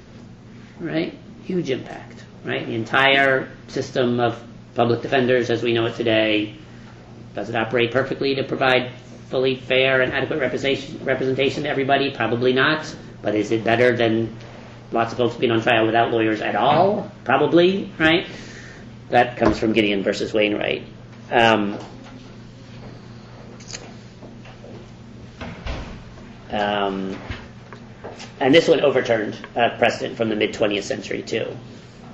Right? Huge impact. Right? The entire system of public defenders as we know it today, does it operate perfectly to provide fully fair and adequate representation to everybody? Probably not. But is it better than lots of folks being on trial without lawyers at all? Probably, right? That comes from Gideon versus Wainwright. And this one overturned precedent from the mid-20th century, too.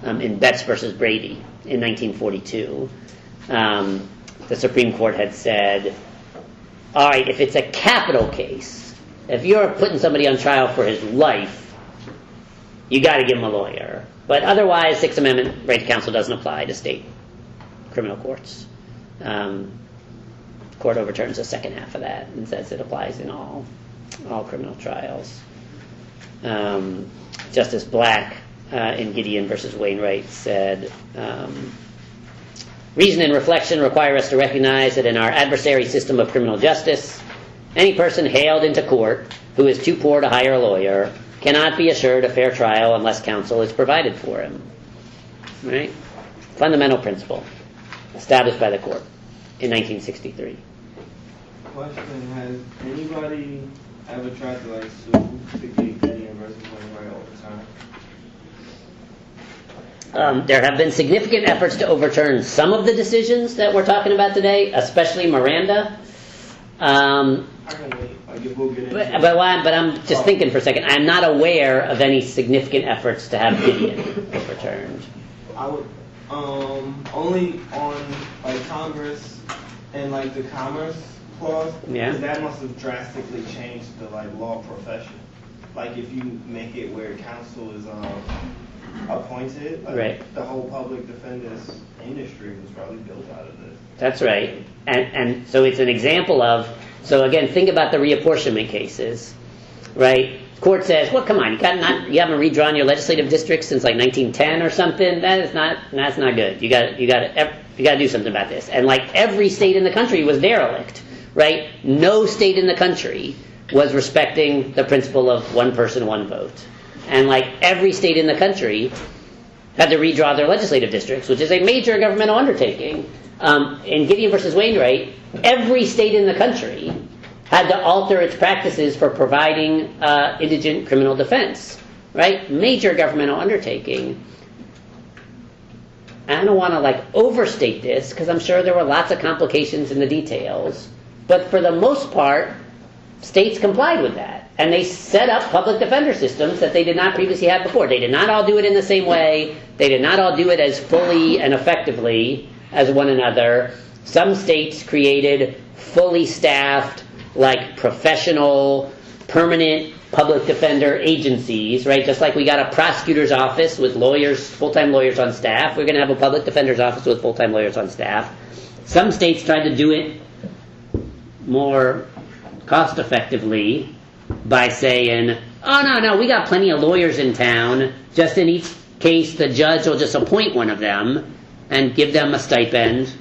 In Betts versus Brady in 1942, the Supreme Court had said, all right, if it's a capital case, if you're putting somebody on trial for his life, you got to give him a lawyer. But otherwise, Sixth Amendment right to counsel doesn't apply to state criminal courts. The court overturns the second half of that and says it applies in all criminal trials. Justice Black in Gideon versus Wainwright said, reason and reflection require us to recognize that in our adversary system of criminal justice, any person hailed into court who is too poor to hire a lawyer cannot be assured a fair trial unless counsel is provided for him. Right? Fundamental principle established by the court in 1963. Question: has anybody ever tried to sue to keep Gideon versus Wainwright over time? There have been significant efforts to overturn some of the decisions that we're talking about today, especially Miranda. But I'm just thinking for a second. I'm not aware of any significant efforts to have Gideon overturned. I would only on Congress And like the commerce clause, Yeah. 'cause that must have drastically changed the like law profession. Like if you make it where counsel is appointed, like Right. the whole public defender's industry was probably built out of this. That's right. And so it's an example of, so again, think about the reapportionment cases, right? Court says, well, come on, you haven't redrawn your legislative districts since like 1910 or something. That's not good. You got to do something about this. And like every state in the country was derelict, right? No state in the country was respecting the principle of one person, one vote. And like every state in the country had to redraw their legislative districts, which is a major governmental undertaking. In Gideon versus Wainwright, every state in the country had to alter its practices for providing indigent criminal defense, right? Major governmental undertaking. And I don't want to like overstate this because I'm sure there were lots of complications in the details, but for the most part, states complied with that. And they set up public defender systems that they did not previously have before. They did not all do it in the same way. They did not all do it as fully and effectively as one another. Some states created fully staffed, like professional, permanent public defender agencies, right? Just like we got a prosecutor's office with lawyers, full-time lawyers on staff, we're going to have a public defender's office with full-time lawyers on staff. Some states tried to do it more cost-effectively by saying, oh, no, we got plenty of lawyers in town. Just in each case, the judge will just appoint one of them and give them a stipend,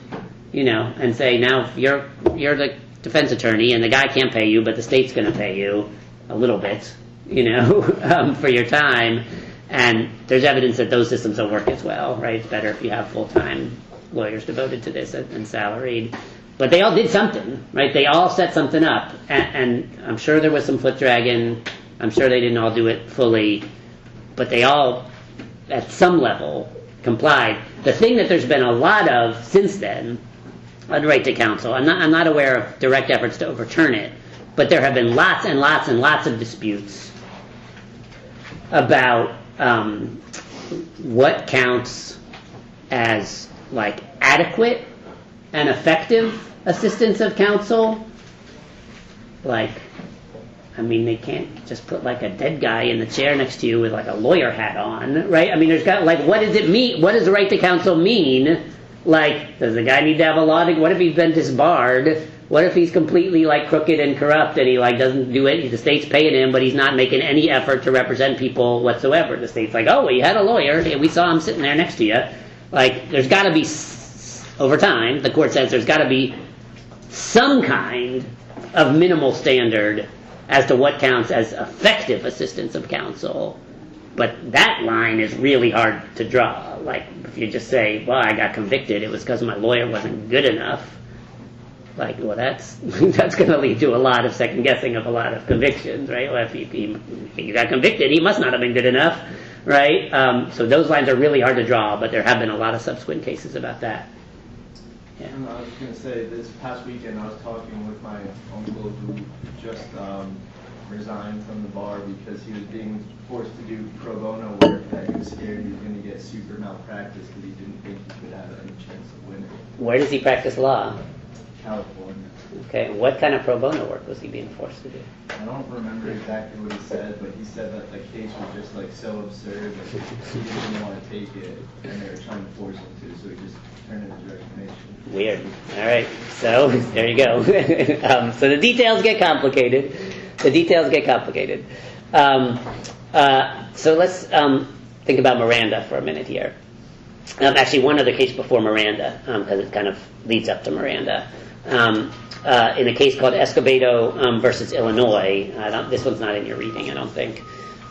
and say, now you're the defense attorney and the guy can't pay you, but the state's going to pay you a little bit, for your time. And there's evidence that those systems don't work as well, right? It's better if you have full-time lawyers devoted to this and salaried. But they all did something, right? They all set something up. And I'm sure there was some foot dragging. I'm sure they didn't all do it fully. But they all, at some level, complied. The thing that there's been a lot of since then, on right to counsel, I'm not aware of direct efforts to overturn it, but there have been lots and lots and lots of disputes about what counts as like adequate and effective assistance of counsel. They can't just put like a dead guy in the chair next to you with like a lawyer hat on, right? There's got what does it mean? What does the right to counsel mean? Does the guy need to have a law? What if he's been disbarred? What if he's completely crooked and corrupt and he doesn't do it? The state's paying him, but he's not making any effort to represent people whatsoever. The state's oh, well, you had a lawyer. We saw him sitting there next to you. There's got to be, over time, the court says there's got to be some kind of minimal standard as to what counts as effective assistance of counsel. But that line is really hard to draw. If you just say, well, I got convicted, it was because my lawyer wasn't good enough. Well, that's going to lead to a lot of second guessing of a lot of convictions, right? Well, if he got convicted, he must not have been good enough, right? So those lines are really hard to draw, but there have been a lot of subsequent cases about that. Yeah. I was going to say, this past weekend I was talking with my uncle who just resigned from the bar because he was being forced to do pro bono work that he was scared he was going to get super malpractice because he didn't think he could have any chance of winning. Where does he practice law? California. Okay, what kind of pro bono work was he being forced to do? I don't remember exactly what he said, but he said that the case was just so absurd that he didn't want to take it, and they were trying to force him to, so he just turned in his resignation. Weird. All right, so there you go. So the details get complicated. So let's think about Miranda for a minute here. Actually, one other case before Miranda, because it kind of leads up to Miranda. In a case called Escobedo versus Illinois, this one's not in your reading, I don't think.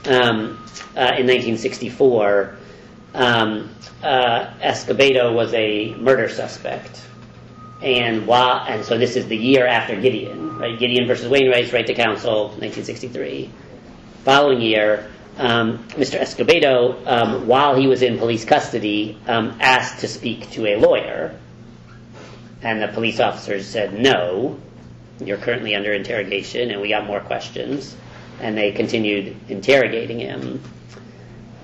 In 1964, Escobedo was a murder suspect, and so this is the year after Gideon, right? Gideon versus Wainwright's right to counsel, 1963. Following year, Mr. Escobedo, while he was in police custody, asked to speak to a lawyer. And the police officers said, no, you're currently under interrogation, and we got more questions. And they continued interrogating him.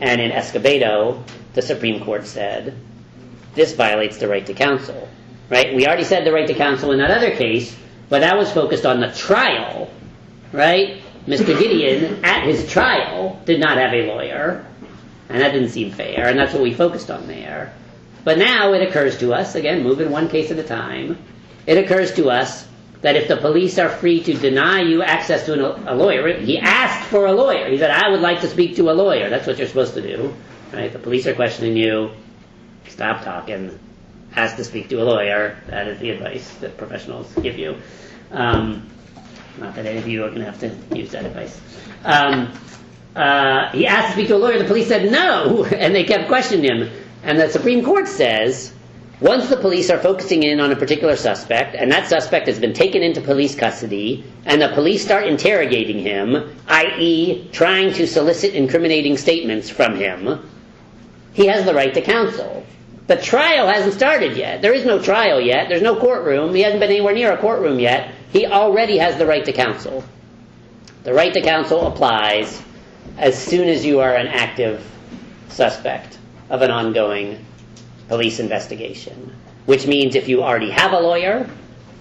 And in Escobedo, the Supreme Court said, this violates the right to counsel. right? We already said the right to counsel in that other case, but that was focused on the trial, right? Mr. Gideon, at his trial, did not have a lawyer, and that didn't seem fair, and that's what we focused on there. But now it occurs to us, again, moving one case at a time, it occurs to us that if the police are free to deny you access to a lawyer, he asked for a lawyer. He said, I would like to speak to a lawyer. That's what you're supposed to do, right? The police are questioning you. Stop talking. Ask to speak to a lawyer. That is the advice that professionals give you. Not that any of you are going to have to use that advice. He asked to speak to a lawyer. The police said no, and they kept questioning him. And the Supreme Court says, once the police are focusing in on a particular suspect, and that suspect has been taken into police custody, and the police start interrogating him, i.e. trying to solicit incriminating statements from him, he has the right to counsel. The trial hasn't started yet. There is no trial yet. There's no courtroom. He hasn't been anywhere near a courtroom yet. He already has the right to counsel. The right to counsel applies as soon as you are an active suspect of an ongoing police investigation, which means if you already have a lawyer,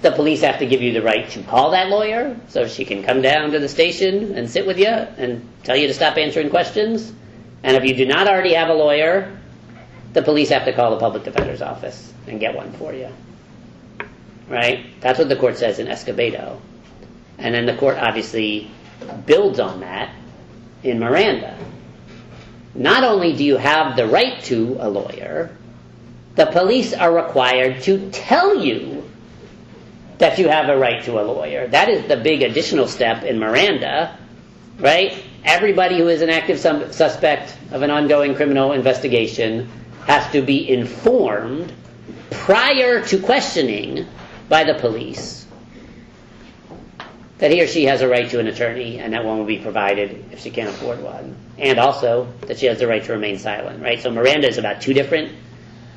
the police have to give you the right to call that lawyer so she can come down to the station and sit with you and tell you to stop answering questions. And if you do not already have a lawyer, the police have to call the public defender's office and get one for you. Right? That's what the court says in Escobedo. And then the court obviously builds on that in Miranda. Not only do you have the right to a lawyer, the police are required to tell you that you have a right to a lawyer. That is the big additional step in Miranda, right? Everybody who is an active suspect of an ongoing criminal investigation has to be informed prior to questioning by the police that he or she has a right to an attorney and that one will be provided if she can't afford one. And also that she has the right to remain silent, right? So Miranda is about two different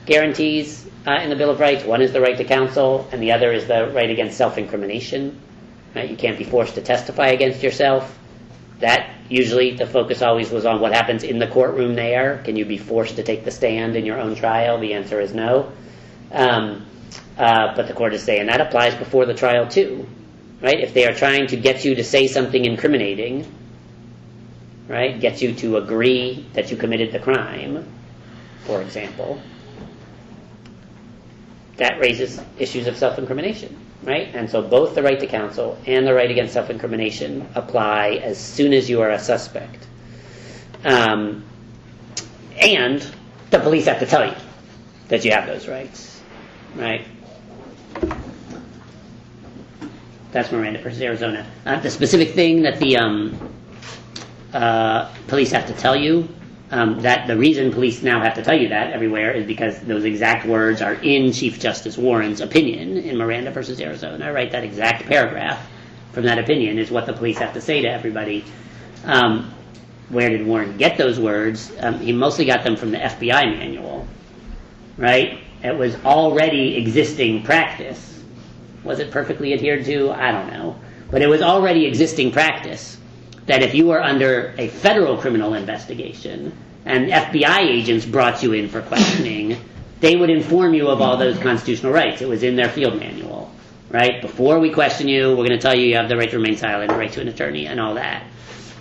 guarantees in the Bill of Rights. One is the right to counsel, and the other is the right against self-incrimination. Right? You can't be forced to testify against yourself. That usually the focus always was on what happens in the courtroom there. Can you be forced to take the stand in your own trial? The answer is no. But the court is saying that applies before the trial too. Right? If they are trying to get you to say something incriminating, right, get you to agree that you committed the crime, for example, that raises issues of self-incrimination, right? And so both the right to counsel and the right against self-incrimination apply as soon as you are a suspect. And the police have to tell you that you have those rights, right? That's Miranda versus Arizona. The specific thing that the police have to tell you, that the reason police now have to tell you that everywhere is because those exact words are in Chief Justice Warren's opinion in Miranda versus Arizona, right? That exact paragraph from that opinion is what the police have to say to everybody. Where did Warren get those words? He mostly got them from the FBI manual, right? It was already existing practice. Was it perfectly adhered to? I don't know. But it was already existing practice that if you were under a federal criminal investigation and FBI agents brought you in for questioning, they would inform you of all those constitutional rights. It was in their field manual, right? Before we question you, we're going to tell you you have the right to remain silent, the right to an attorney, and all that.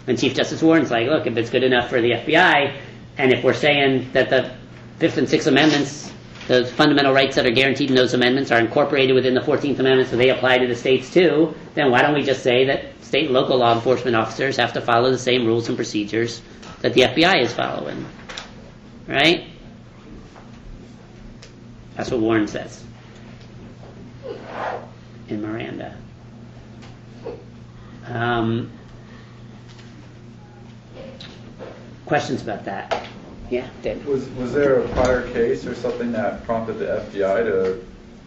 And Chief Justice Warren's like, look, if it's good enough for the FBI, and if we're saying that the Fifth and Sixth Amendments, those fundamental rights that are guaranteed in those amendments are incorporated within the 14th Amendment, so they apply to the states too, then why don't we just say that state and local law enforcement officers have to follow the same rules and procedures that the FBI is following, right? That's what Warren says in Miranda. Questions about that? Yeah, David. Was there a prior case or something that prompted the FBI to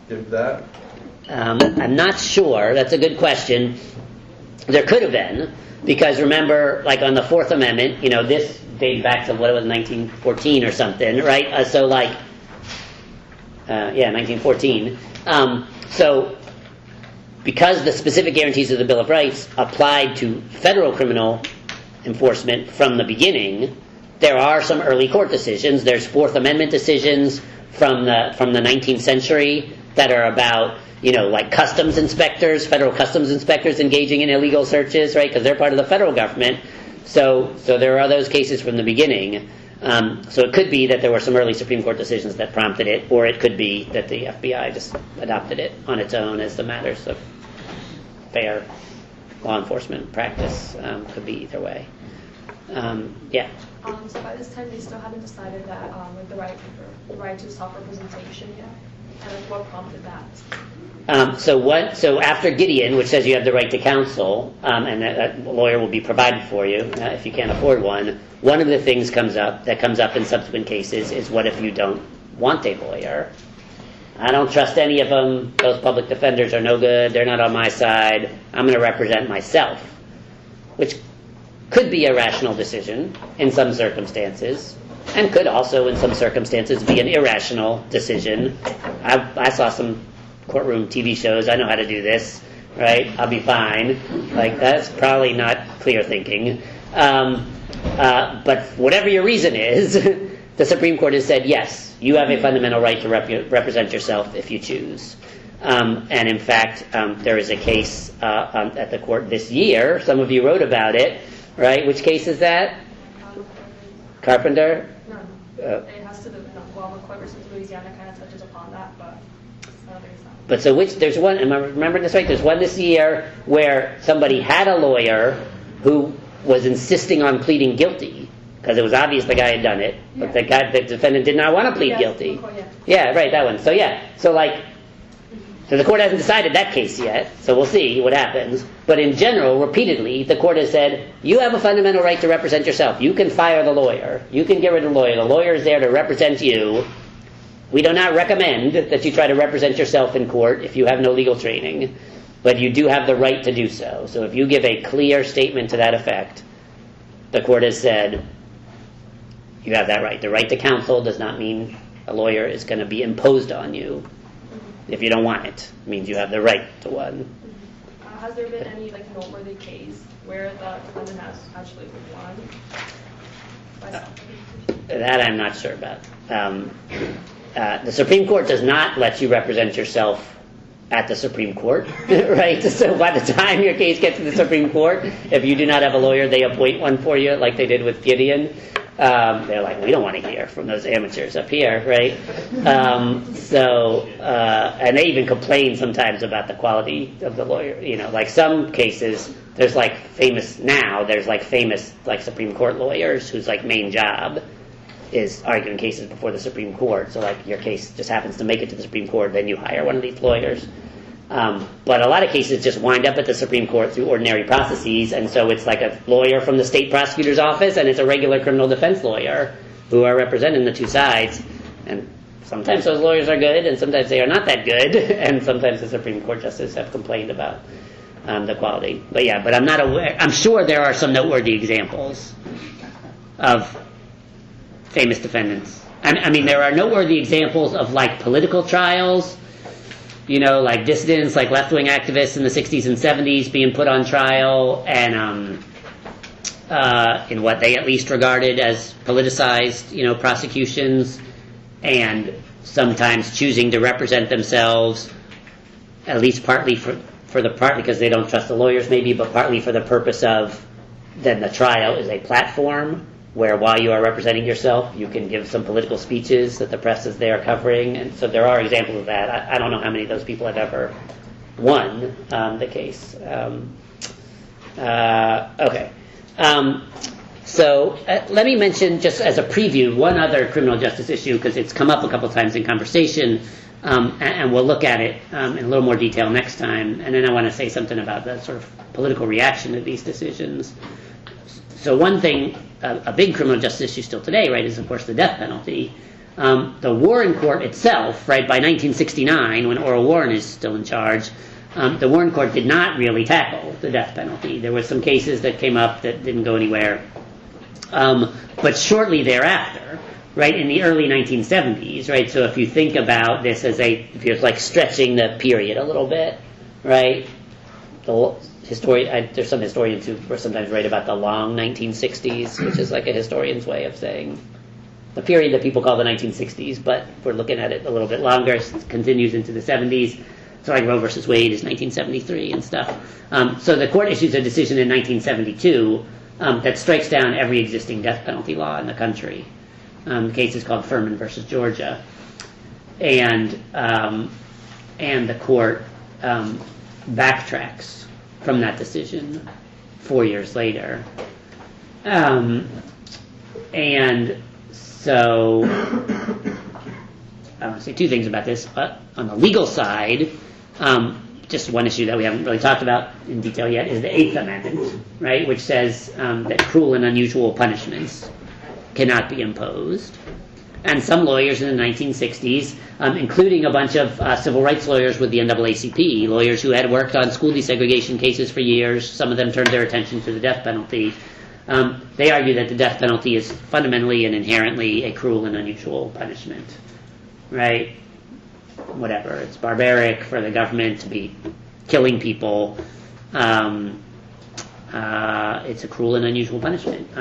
give that? I'm not sure. That's a good question. There could have been, because remember, like on the Fourth Amendment, this dates back to 1914 or something, right? 1914. So because the specific guarantees of the Bill of Rights applied to federal criminal enforcement from the beginning, there are some early court decisions. There's Fourth Amendment decisions from the 19th century that are about, like customs inspectors, federal customs inspectors engaging in illegal searches, right? Because they're part of the federal government. So there are those cases from the beginning. So it could be that there were some early Supreme Court decisions that prompted it, or it could be that the FBI just adopted it on its own as the matters of fair law enforcement practice. Could be either way. Yeah. So by this time, they still haven't decided that like the right to self-representation yet, and like what prompted that? So after Gideon, which says you have the right to counsel, and that a lawyer will be provided for you if you can't afford one. One of the things that comes up in subsequent cases is, what if you don't want a lawyer? I don't trust any of them. Those public defenders are no good. They're not on my side. I'm going to represent myself, which could be a rational decision in some circumstances, and could also in some circumstances be an irrational decision. I saw some courtroom TV shows. I know how to do this, right? I'll be fine. Like, that's probably not clear thinking. But whatever your reason is, the Supreme Court has said, yes, you have a fundamental right to represent yourself if you choose. And in fact, there is a case at the court this year. Some of you wrote about it, right? Which case is that? Carpenter? No. It has to do with McCoy versus Louisiana kind of touches upon that, but I don't think it's that. But so there's one, am I remembering this right? There's one this year where somebody had a lawyer who was insisting on pleading guilty because it was obvious the guy had done it, but the defendant did not want to plead guilty. McCoy, Yeah, right, that one. So so the court hasn't decided that case yet, so we'll see what happens. But in general, repeatedly, the court has said, you have a fundamental right to represent yourself. You can fire the lawyer. You can get rid of the lawyer. The lawyer is there to represent you. We do not recommend that you try to represent yourself in court if you have no legal training, but you do have the right to do so. So if you give a clear statement to that effect, the court has said, you have that right. The right to counsel does not mean a lawyer is going to be imposed on you. If you don't want it, it means you have the right to one. Has there been any noteworthy case where the defendant has actually won? That I'm not sure about. The Supreme Court does not let you represent yourself at the Supreme Court, right? So by the time your case gets to the Supreme Court, if you do not have a lawyer, they appoint one for you, like they did with Gideon. They're like, we don't want to hear from those amateurs up here, right? And they even complain sometimes about the quality of the lawyer. Like some cases, there's famous Supreme Court lawyers whose main job is arguing cases before the Supreme Court. So your case just happens to make it to the Supreme Court, then you hire one of these lawyers. But a lot of cases just wind up at the Supreme Court through ordinary processes, and so it's like a lawyer from the state prosecutor's office, and it's a regular criminal defense lawyer who are representing the two sides. And sometimes those lawyers are good, and sometimes they are not that good, and sometimes the Supreme Court justices have complained about the quality. But I'm not aware. I'm sure there are some noteworthy examples of famous defendants. I mean, there are noteworthy examples of political trials. Dissidents, left-wing activists in the 60s and 70s being put on trial and in what they at least regarded as politicized, prosecutions, and sometimes choosing to represent themselves, at least partly because they don't trust the lawyers maybe, but partly for the purpose of then the trial is a platform where while you are representing yourself, you can give some political speeches that the press is there covering. And so there are examples of that. I don't know how many of those people have ever won the case. Okay. So let me mention, just as a preview, one other criminal justice issue, because it's come up a couple times in conversation, and we'll look at it in a little more detail next time. And then I want to say something about the sort of political reaction to these decisions. So one thing, a big criminal justice issue still today, right, is of course the death penalty. The Warren Court itself, right, by 1969, when Orell Warren is still in charge, the Warren Court did not really tackle the death penalty. There were some cases that came up that didn't go anywhere. But shortly thereafter, right, in the early 1970s, right, so if you think about this as if you're stretching the period a little bit, right, there's some historians who sometimes write about the long 1960s, which is a historian's way of saying the period that people call the 1960s, but we're looking at it a little bit longer. It continues into the 70s. So like Roe versus Wade is 1973 and stuff. So the court issues a decision in 1972 that strikes down every existing death penalty law in the country. The case is called Furman versus Georgia, and the court backtracks from that decision 4 years later, and so I want to say two things about this. But on the legal side, just one issue that we haven't really talked about in detail yet is the Eighth Amendment, right, which says that cruel and unusual punishments cannot be imposed. And some lawyers in the 1960s, including a bunch of civil rights lawyers with the NAACP, lawyers who had worked on school desegregation cases for years, some of them turned their attention to the death penalty. They argue that the death penalty is fundamentally and inherently a cruel and unusual punishment, right? Whatever, it's barbaric for the government to be killing people. It's a cruel and unusual punishment.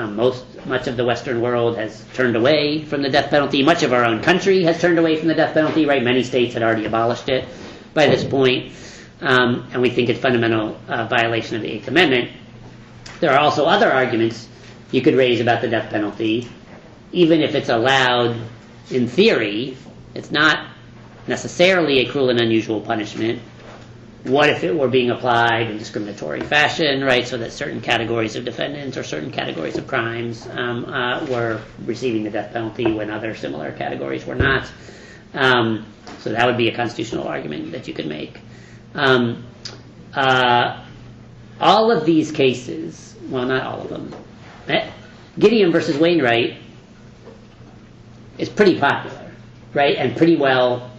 Much of the Western world has turned away from the death penalty. Much of our own country has turned away from the death penalty, right? Many states had already abolished it by this point. And we think it's fundamental violation of the Eighth Amendment. There are also other arguments you could raise about the death penalty. Even if it's allowed in theory, it's not necessarily a cruel and unusual punishment. What if it were being applied in discriminatory fashion, right, so that certain categories of defendants or certain categories of crimes were receiving the death penalty when other similar categories were not? So that would be a constitutional argument that you could make. All of these cases, well, not all of them, Gideon versus Wainwright is pretty popular, right, and pretty well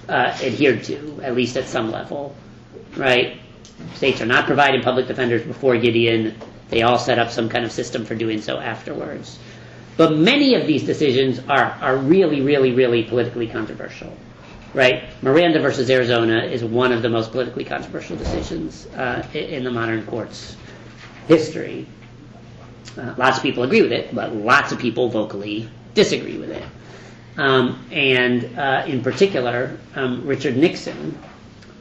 adhered to, at least at some level, right? States are not providing public defenders before Gideon. They all set up some kind of system for doing so afterwards. But many of these decisions are really, really, really politically controversial, right? Miranda versus Arizona is one of the most politically controversial decisions in the modern court's history. Lots of people agree with it, but lots of people vocally disagree with it. In particular, Richard Nixon,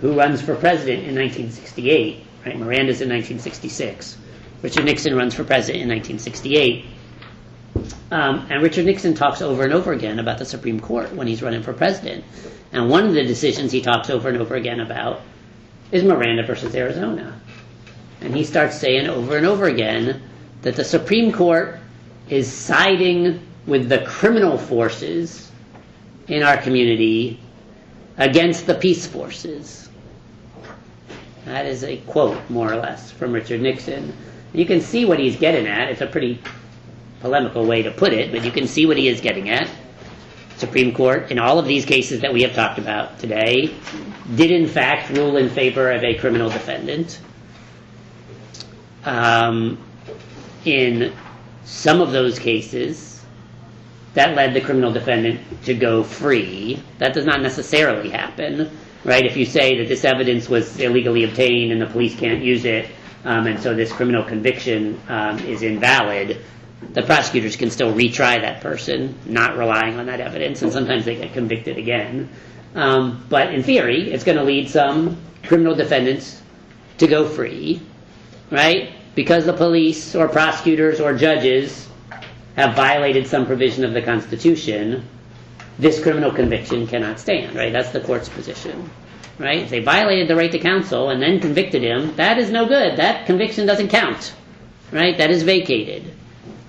who runs for president in 1968, right? Miranda's in 1966. Richard Nixon runs for president in 1968. And Richard Nixon talks over and over again about the Supreme Court when he's running for president. And one of the decisions he talks over and over again about is Miranda versus Arizona. And he starts saying over and over again that the Supreme Court is siding with the criminal forces in our community against the peace forces. That is a quote, more or less, from Richard Nixon. You can see what he's getting at. It's a pretty polemical way to put it, but you can see what he is getting at. Supreme Court, in all of these cases that we have talked about today, did in fact rule in favor of a criminal defendant. In some of those cases, that led the criminal defendant to go free. That does not necessarily happen, right? If you say that this evidence was illegally obtained and the police can't use it, and so this criminal conviction is invalid, the prosecutors can still retry that person, not relying on that evidence, and sometimes they get convicted again. But in theory, it's going to lead some criminal defendants to go free, right? Because the police or prosecutors or judges have violated some provision of the Constitution, this criminal conviction cannot stand, right? That's the court's position, right? If they violated the right to counsel and then convicted him, that is no good. That conviction doesn't count, right? That is vacated.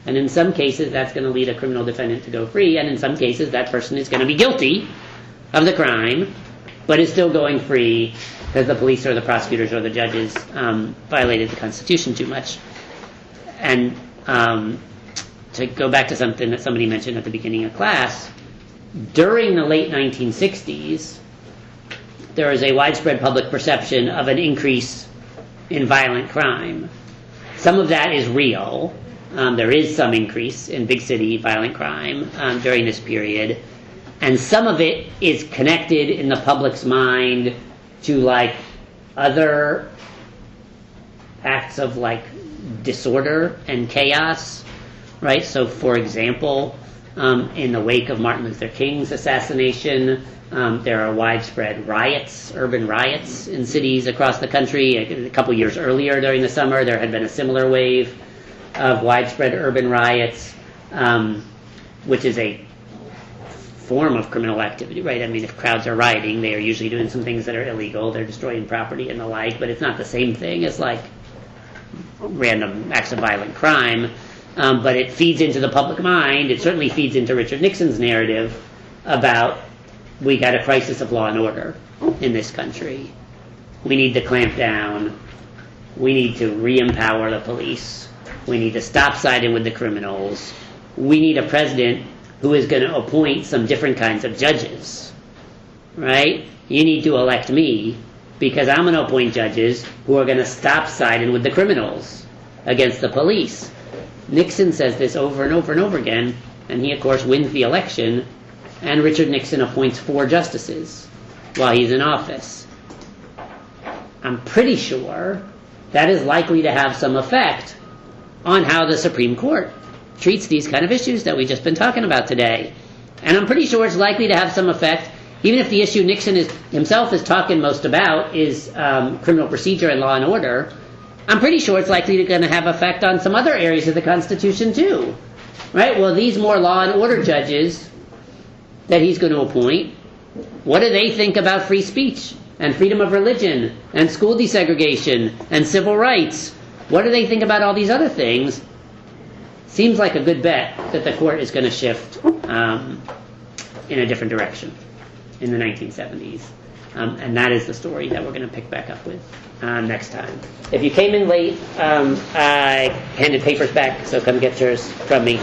And in some cases, that's going to lead a criminal defendant to go free, and in some cases, that person is going to be guilty of the crime, but is still going free because the police or the prosecutors or the judges violated the Constitution too much. And to go back to something that somebody mentioned at the beginning of class, during the late 1960s, there was a widespread public perception of an increase in violent crime. Some of that is real. There is some increase in big city violent crime during this period. And some of it is connected in the public's mind to like other acts of like disorder and chaos, right? So for example, In the wake of Martin Luther King's assassination, there are widespread riots, urban riots in cities across the country. A couple years earlier during the summer, there had been a similar wave of widespread urban riots, which is a form of criminal activity, right? I mean, if crowds are rioting, they are usually doing some things that are illegal. They're destroying property and the like, but it's not the same thing as like random acts of violent crime. But it feeds into the public mind. It certainly feeds into Richard Nixon's narrative about we got a crisis of law and order in this country. We need to clamp down. We need to re-empower the police. We need to stop siding with the criminals. We need a president who is going to appoint some different kinds of judges, right? You need to elect me because I'm going to appoint judges who are going to stop siding with the criminals against the police. Nixon says this over and over and over again, and he, of course, wins the election, and Richard Nixon appoints 4 justices while he's in office. I'm pretty sure that is likely to have some effect on how the Supreme Court treats these kind of issues that we've just been talking about today. And I'm pretty sure it's likely to have some effect, even if the issue Nixon himself is talking most about is criminal procedure and law and order. I'm pretty sure it's likely going to have effect on some other areas of the Constitution too, right? Well, these more law and order judges that he's going to appoint, what do they think about free speech and freedom of religion and school desegregation and civil rights? What do they think about all these other things? Seems like a good bet that the court is going to shift in a different direction in the 1970s. And that is the story that we're going to pick back up with next time. If you came in late, I handed papers back, so come get yours from me.